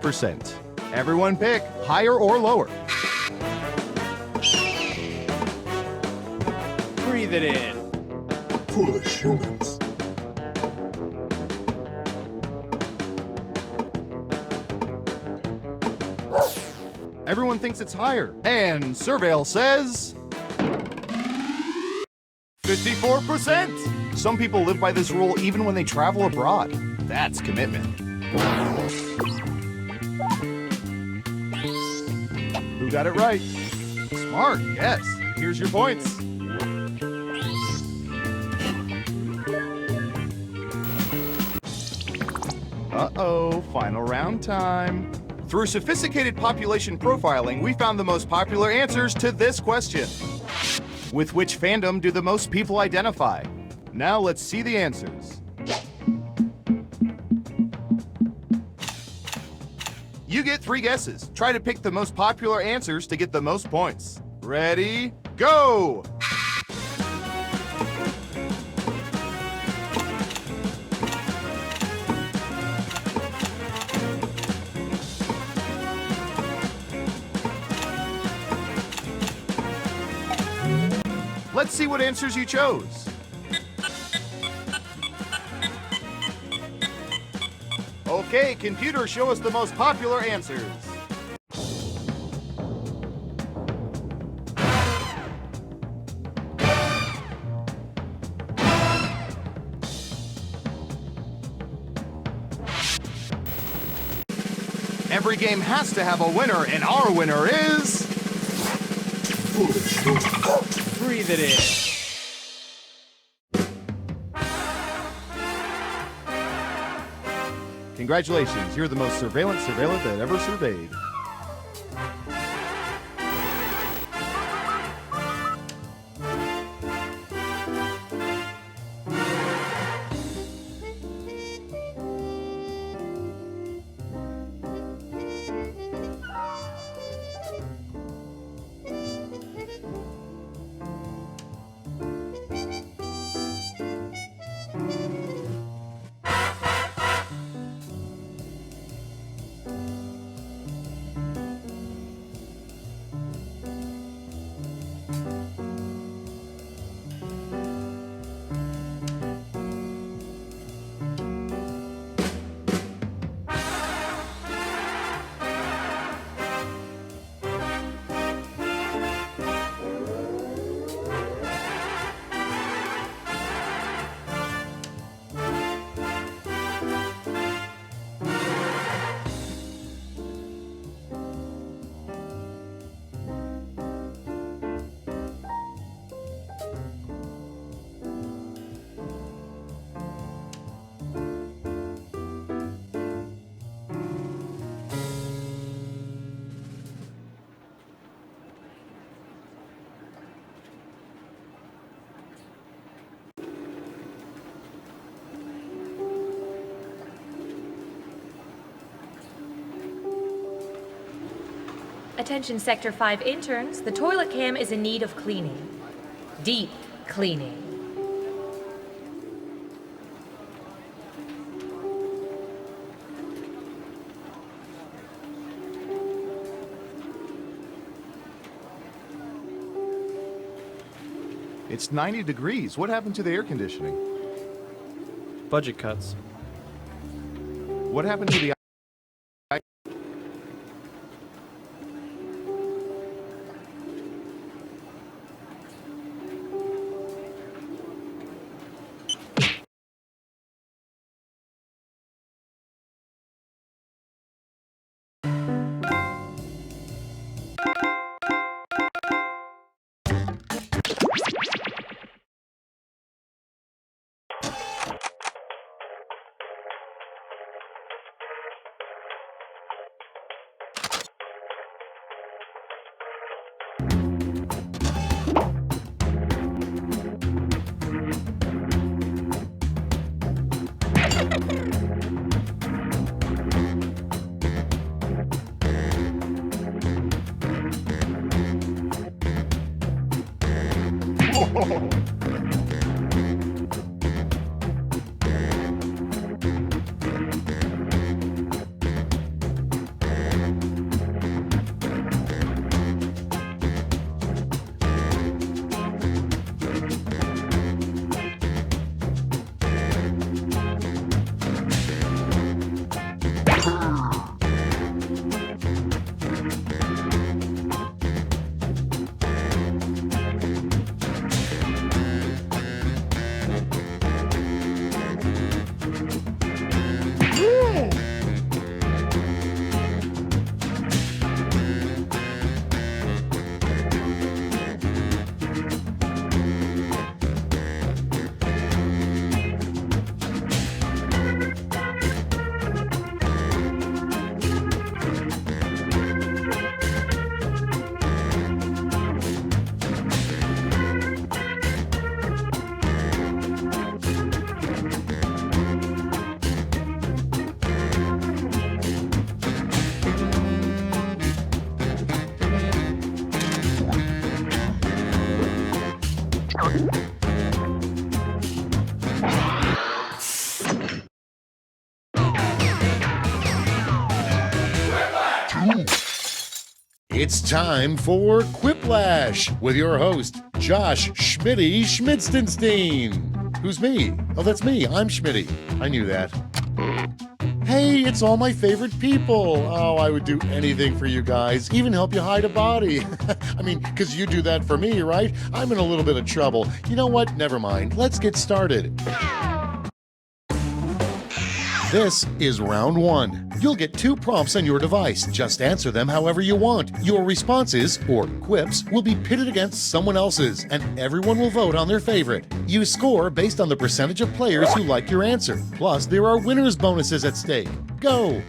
%. Everyone pick higher or lower. Breathe it in. Foolish humans. Everyone thinks it's higher. And Surveil says 54%. Some people live by this rule even when they travel abroad. That's commitment. Who got it right? Smart, yes. Here's your points. Uh-oh, final round time. Through sophisticated population profiling, we found the most popular answers to this question. With which fandom do the most people identify? Now let's see the answers. You get 3 guesses. Try to pick the most popular answers to get the most points. Ready, go! Let's see what answers you chose. Okay, computer, show us the most popular answers. Every game has to have a winner, and our winner is... Breathe it in. Congratulations, you're the most surveillance surveillant that ever surveyed. Attention Sector 5 interns, the toilet cam is in need of cleaning. Deep cleaning. It's 90 degrees. What happened to the air conditioning? Budget cuts. What happened to the... It's time for Quiplash with your host, Josh Schmitty Schmidstenstein. Who's me? Oh, that's me. I'm Schmitty. I knew that. Hey, it's all my favorite people. Oh, I would do anything for you guys, even help you hide a body. I mean, because you do that for me, right? I'm in a little bit of trouble. You know what? Never mind. Let's get started. This is round 1. You'll get 2 prompts on your device. Just answer them however you want. Your responses, or quips, will be pitted against someone else's, and everyone will vote on their favorite. You score based on the percentage of players who like your answer. Plus, there are winners' bonuses at stake. Go!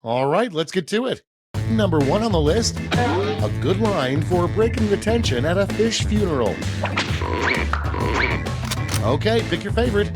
All right, let's get to it. Number 1 on the list, a good line for breaking the tension at a fish funeral. Okay, pick your favorite.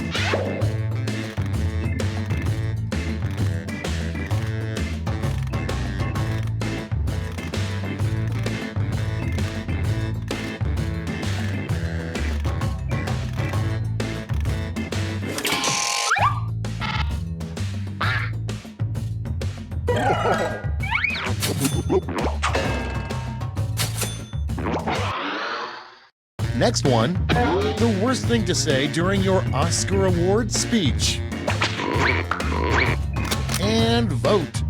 Next one, the worst thing to say during your Oscar Awards speech. And vote.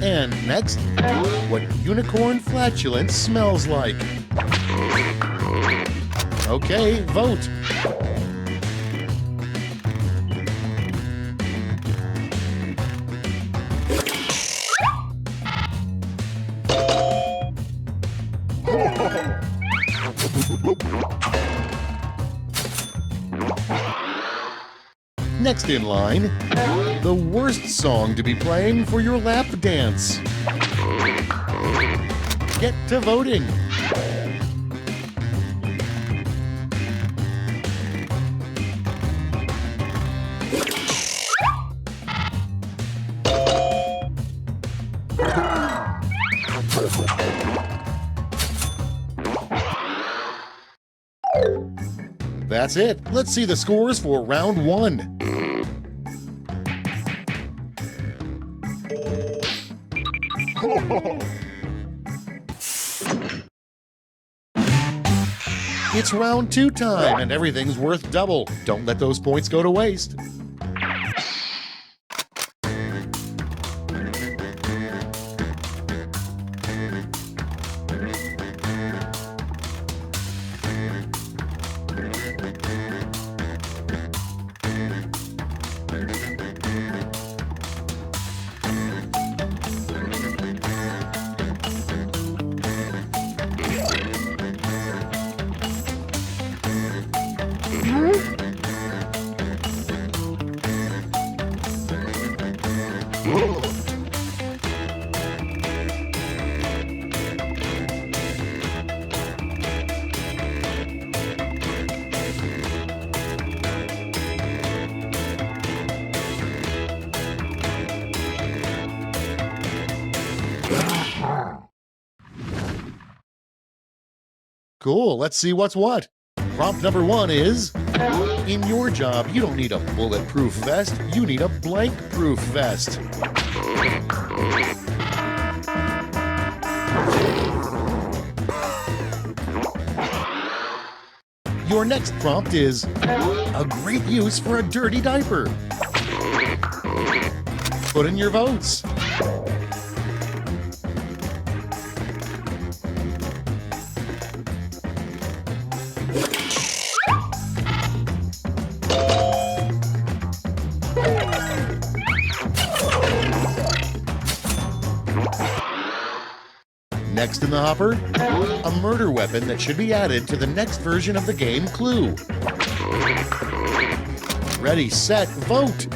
And next, what unicorn flatulence smells like. Okay, vote. Next in line, the worst song to be playing for your lap dance. Get to voting. That's it. Let's see the scores for round 1. It's round 2 time, and everything's worth double. Don't let those points go to waste. Cool, let's see what's what. Prompt number 1 is, in your job, you don't need a bulletproof vest, you need a blank-proof vest. Your next prompt is, a great use for a dirty diaper. Put in your votes. Next in the hopper, a murder weapon that should be added to the next version of the game Clue. Ready, set, vote!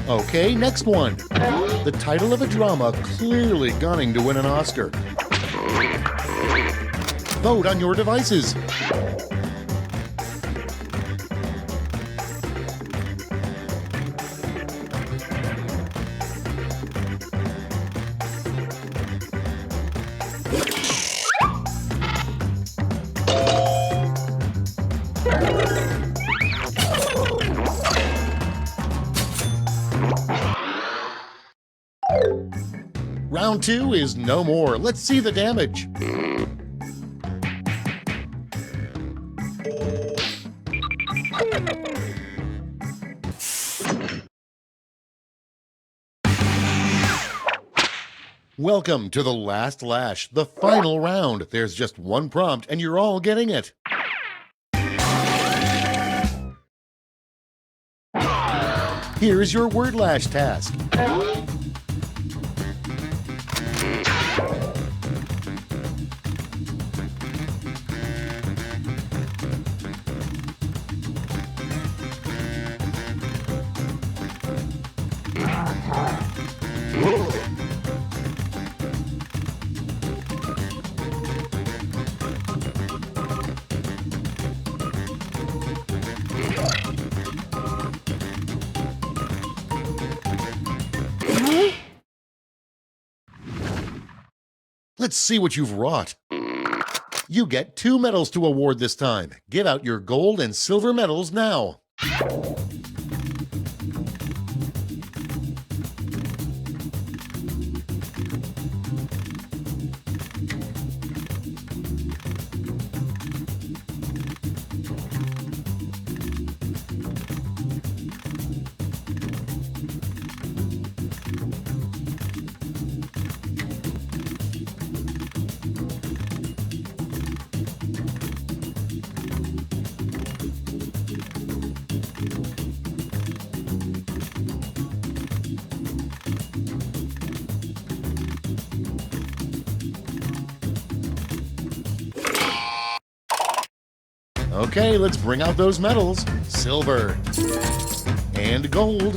Okay, next one. The title of a drama clearly gunning to win an Oscar. Vote on your devices. Round 2 is no more. Let's see the damage. Welcome to the last lash, the final round. There's just one prompt and you're all getting it. Here's your word lash task. Let's see what you've wrought. You get 2 medals to award this time. Get out your gold and silver medals now. Okay, let's bring out those medals. Silver. And gold.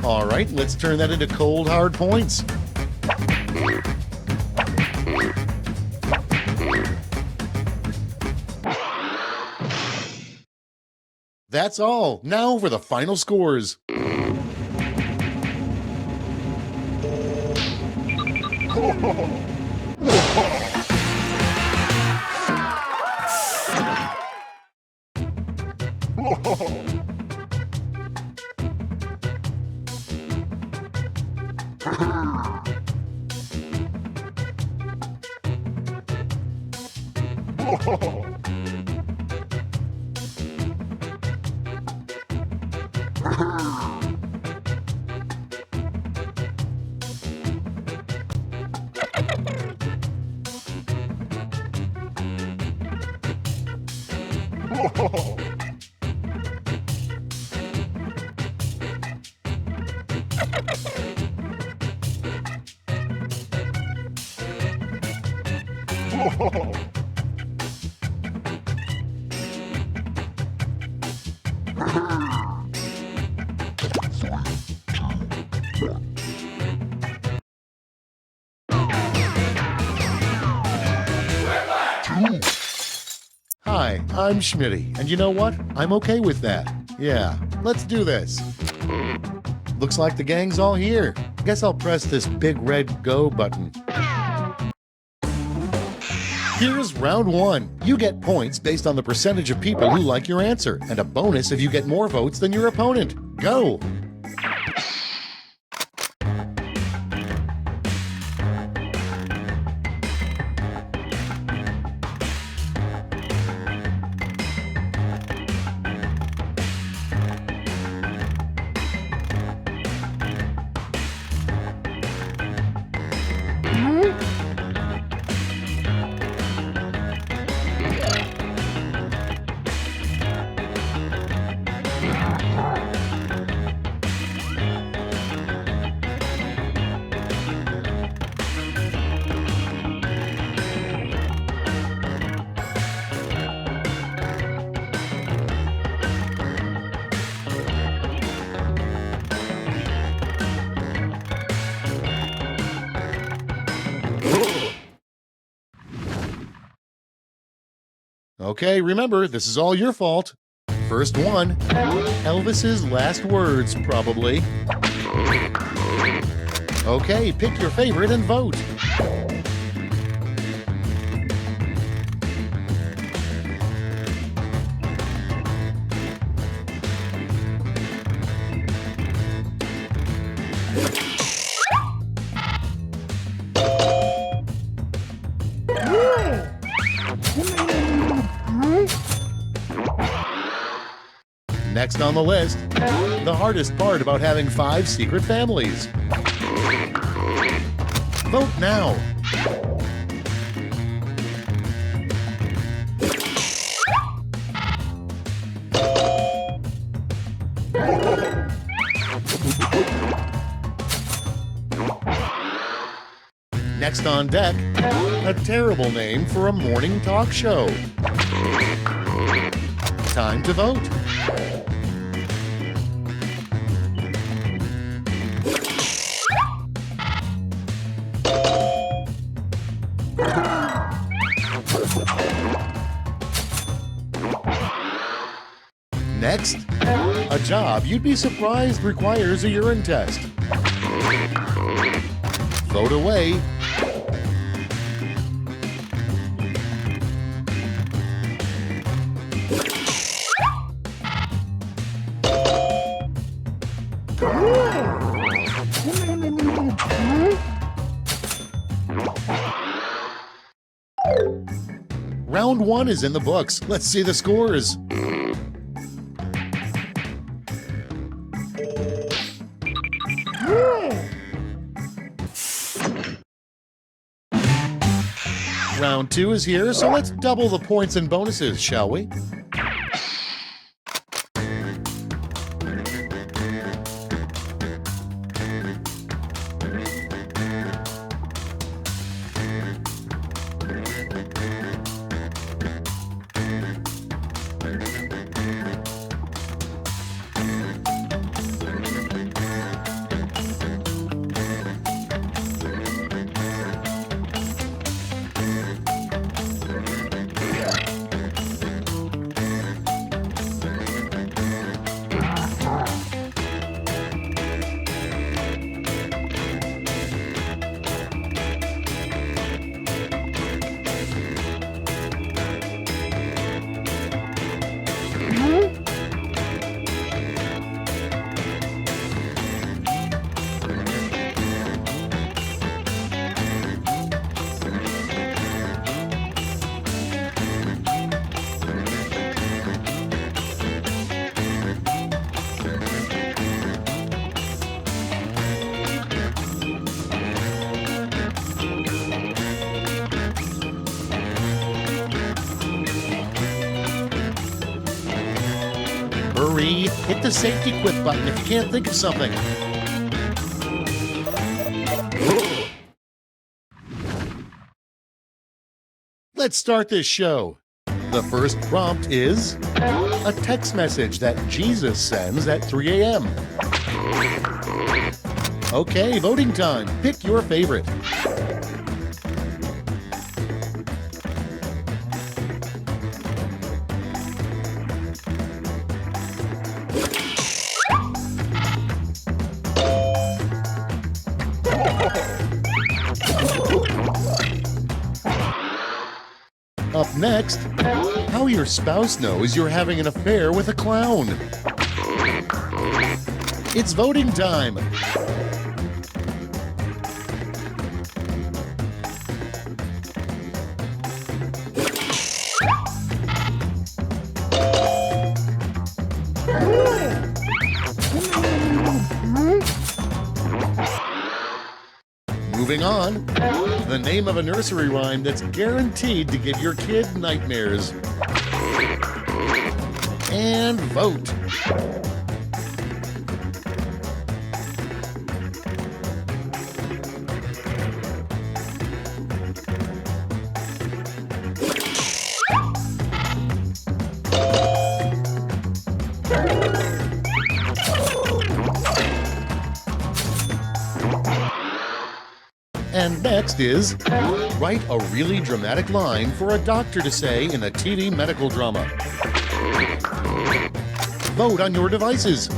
All right, let's turn that into cold, hard points. That's all. Now for the final scores. Hi, I'm Schmitty, and you know what? I'm okay with that. Yeah, let's do this. Looks like the gang's all here. Guess I'll press this big red go button. Here's round 1. You get points based on the percentage of people who like your answer, and a bonus if you get more votes than your opponent. Go! Okay, remember, this is all your fault. First one, Elvis's last words, probably. Okay, pick your favorite and vote. Next on the list, the hardest part about having 5 secret families. Vote now. Next on deck, a terrible name for a morning talk show. Time to vote. Next, a job you'd be surprised requires a urine test. Vote away. Round 1 is in the books. Let's see the scores. Round 2 is here, so let's double the points and bonuses, shall we? Hurry, hit the safety quit button if you can't think of something. Let's start this show. The first prompt is a text message that Jesus sends at 3 a.m. Okay, voting time. Pick your favorite. Up next, how your spouse knows you're having an affair with a clown. It's voting time. Moving on, the name of a nursery rhyme that's guaranteed to give your kid nightmares. And vote. And next is write a really dramatic line for a doctor to say in a TV medical drama. Vote on your devices.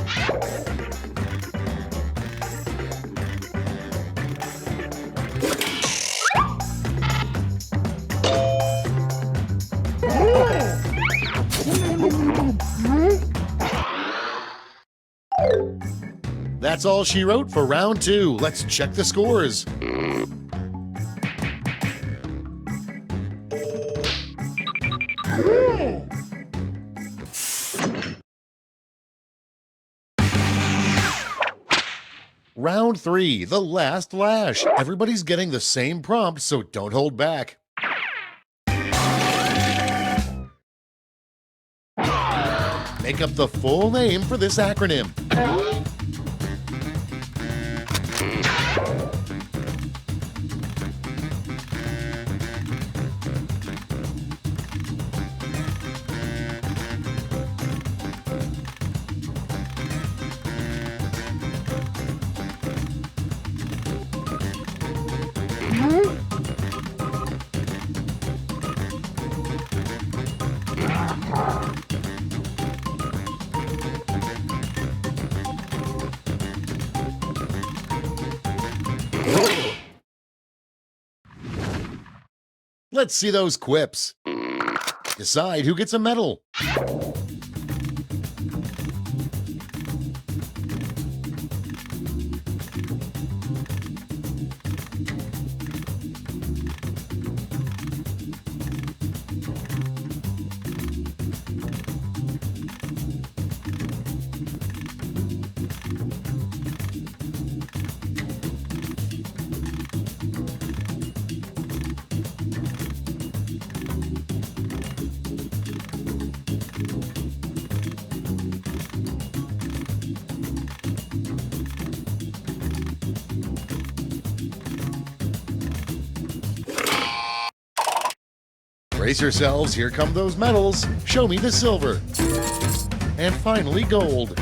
That's all she wrote for round 2. Let's check the scores. Round 3, the last lash. Everybody's getting the same prompt, so don't hold back. Make up the full name for this acronym. Let's see those quips. Decide who gets a medal. Brace yourselves, here come those medals. Show me the silver. And finally, gold.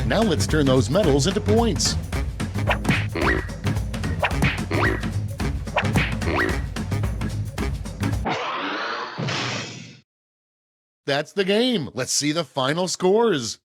Now let's turn those medals into points. That's the game. Let's see the final scores.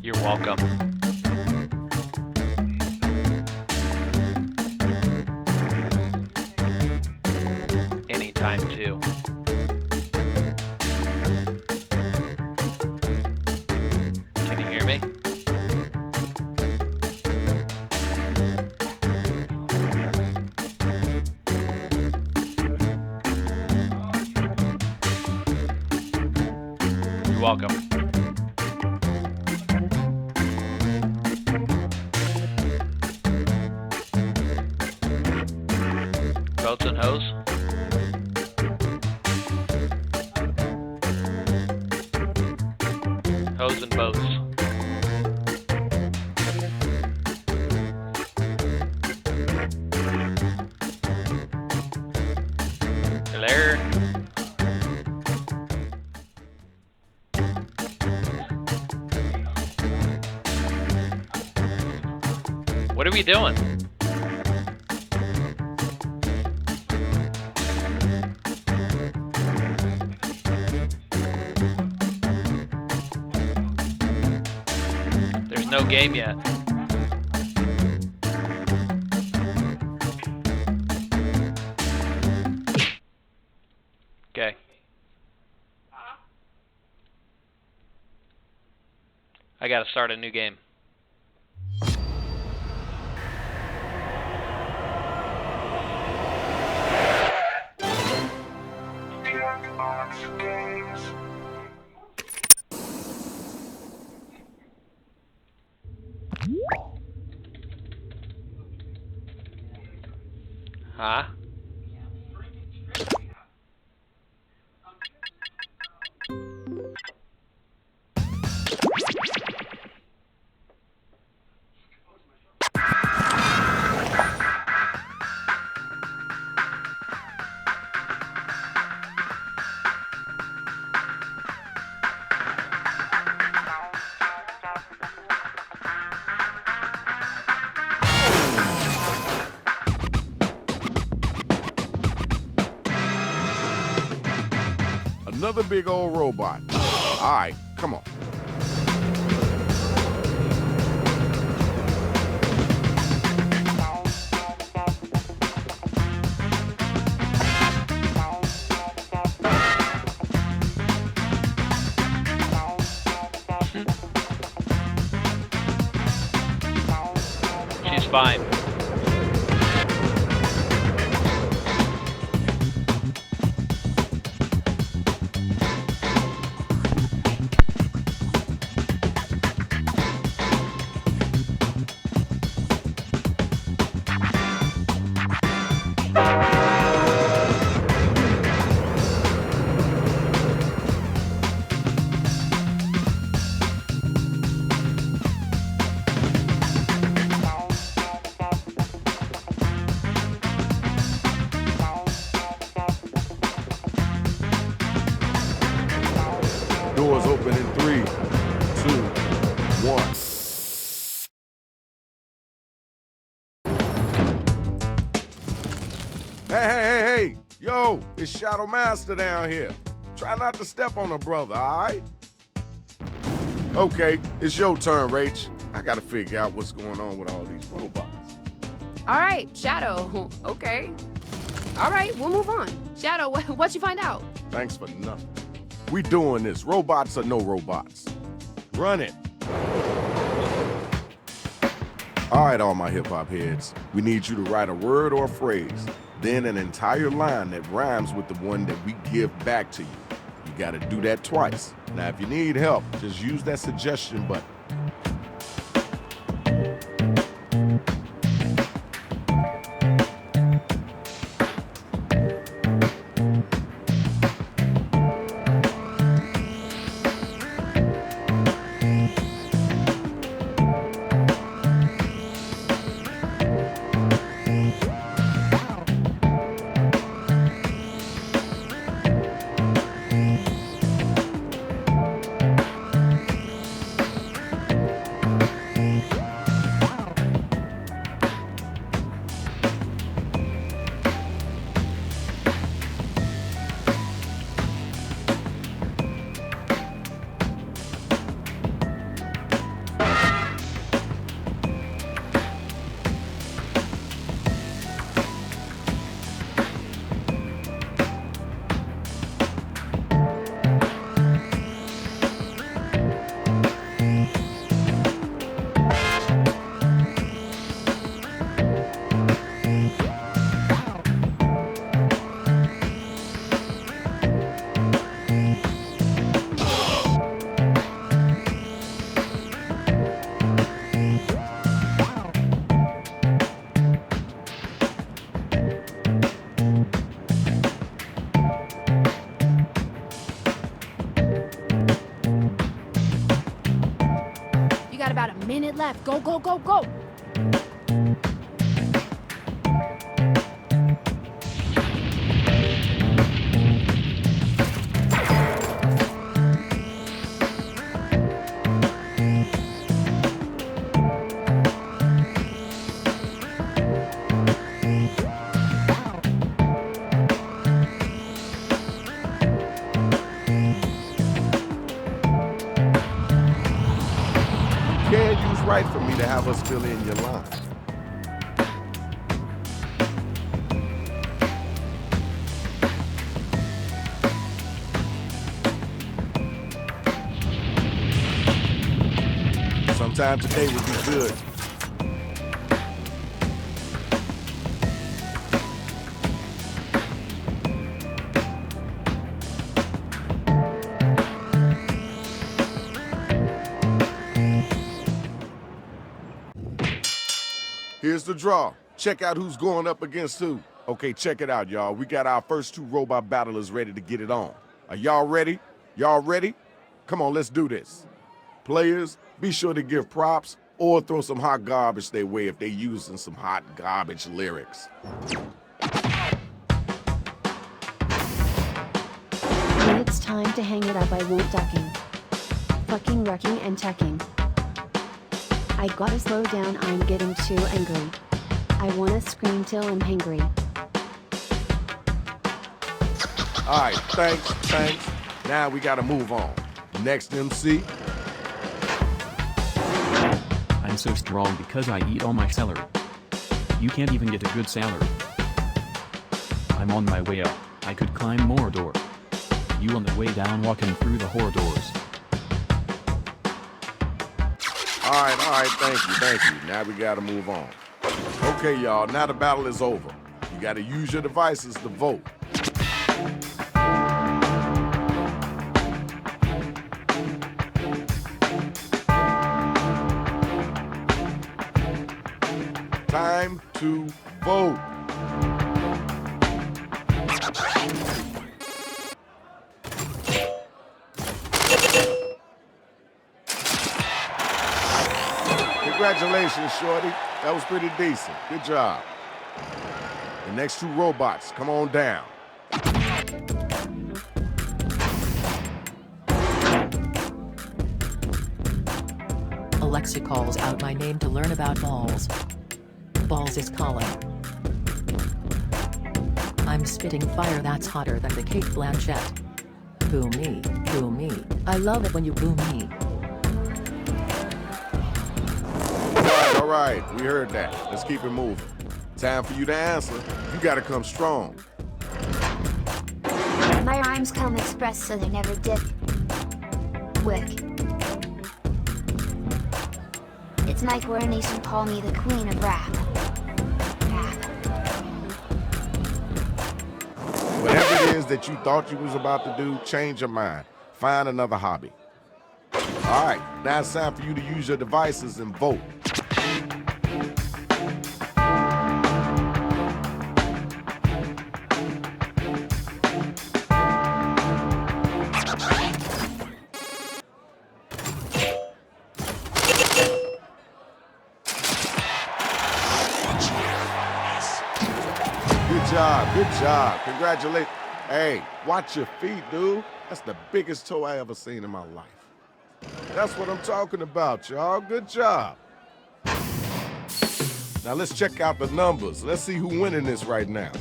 You're welcome. Anytime, too. Can you hear me? You're welcome. Boats and hose. Hose and boats. Hello. What are we doing? There's no game yet. Okay. I gotta start a new game. Huh? Another big old robot. All right, come on. She's fine. Doors open in 3, 2, 1. Hey. Yo, it's Shadow Master down here. Try not to step on a brother, all right? Okay, it's your turn, Rach. I gotta figure out what's going on with all these robots. All right, Shadow. Okay. All right, we'll move on. Shadow, what'd you find out? Thanks for nothing. We doing this, robots or no robots. Run it. All right, all my hip-hop heads. We need you to write a word or a phrase, then an entire line that rhymes with the one that we give back to you. You gotta do that twice. Now, if you need help, just use that suggestion button. minute left. Go, go, go, go. Can't use right for me to have us fill in your line. Sometime today would be good. Here's the draw. Check out who's going up against who. Okay, check it out, y'all. We got our first 2 robot battlers ready to get it on. Are y'all ready? Y'all ready? Come on, let's do this. Players, be sure to give props or throw some hot garbage their way if they're using some hot garbage lyrics. When it's time to hang it up, I won't ducking. Fucking wrecking and teching. I gotta slow down, I'm getting too angry. I wanna scream till I'm hangry. All right, thanks. Now we gotta move on. Next MC. I'm so strong because I eat all my celery. You can't even get a good salary. I'm on my way up, I could climb more door. You on the way down walking through the whore doors. All right, thank you. Now we gotta move on. Okay, y'all, now the battle is over. You gotta use your devices to vote. Time to vote. Congratulations, Shorty. That was pretty decent. Good job. The next 2 robots, come on down. Alexa calls out my name to learn about balls. Balls is calling. I'm spitting fire that's hotter than the Kate Blanchett. Boo me, boo me. I love it when you boo me. All right, we heard that. Let's keep it moving. Time for you to answer. You gotta come strong. My rhymes come express so they never dip. Wick. It's Mike Warnation, call me the queen of rap. Whatever it is that you thought you was about to do, change your mind. Find another hobby. All right, now it's time for you to use your devices and vote. Good job. Congratulations. Hey, watch your feet, dude. That's the biggest toe I ever seen in my life. That's what I'm talking about, y'all. Good job. Now let's check out the numbers. Let's see who's winning this right now.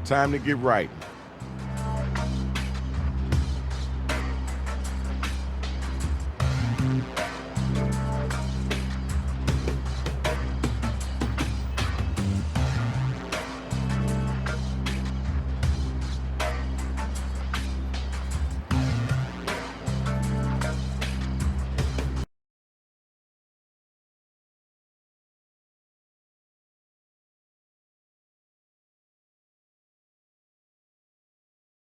Time to get right.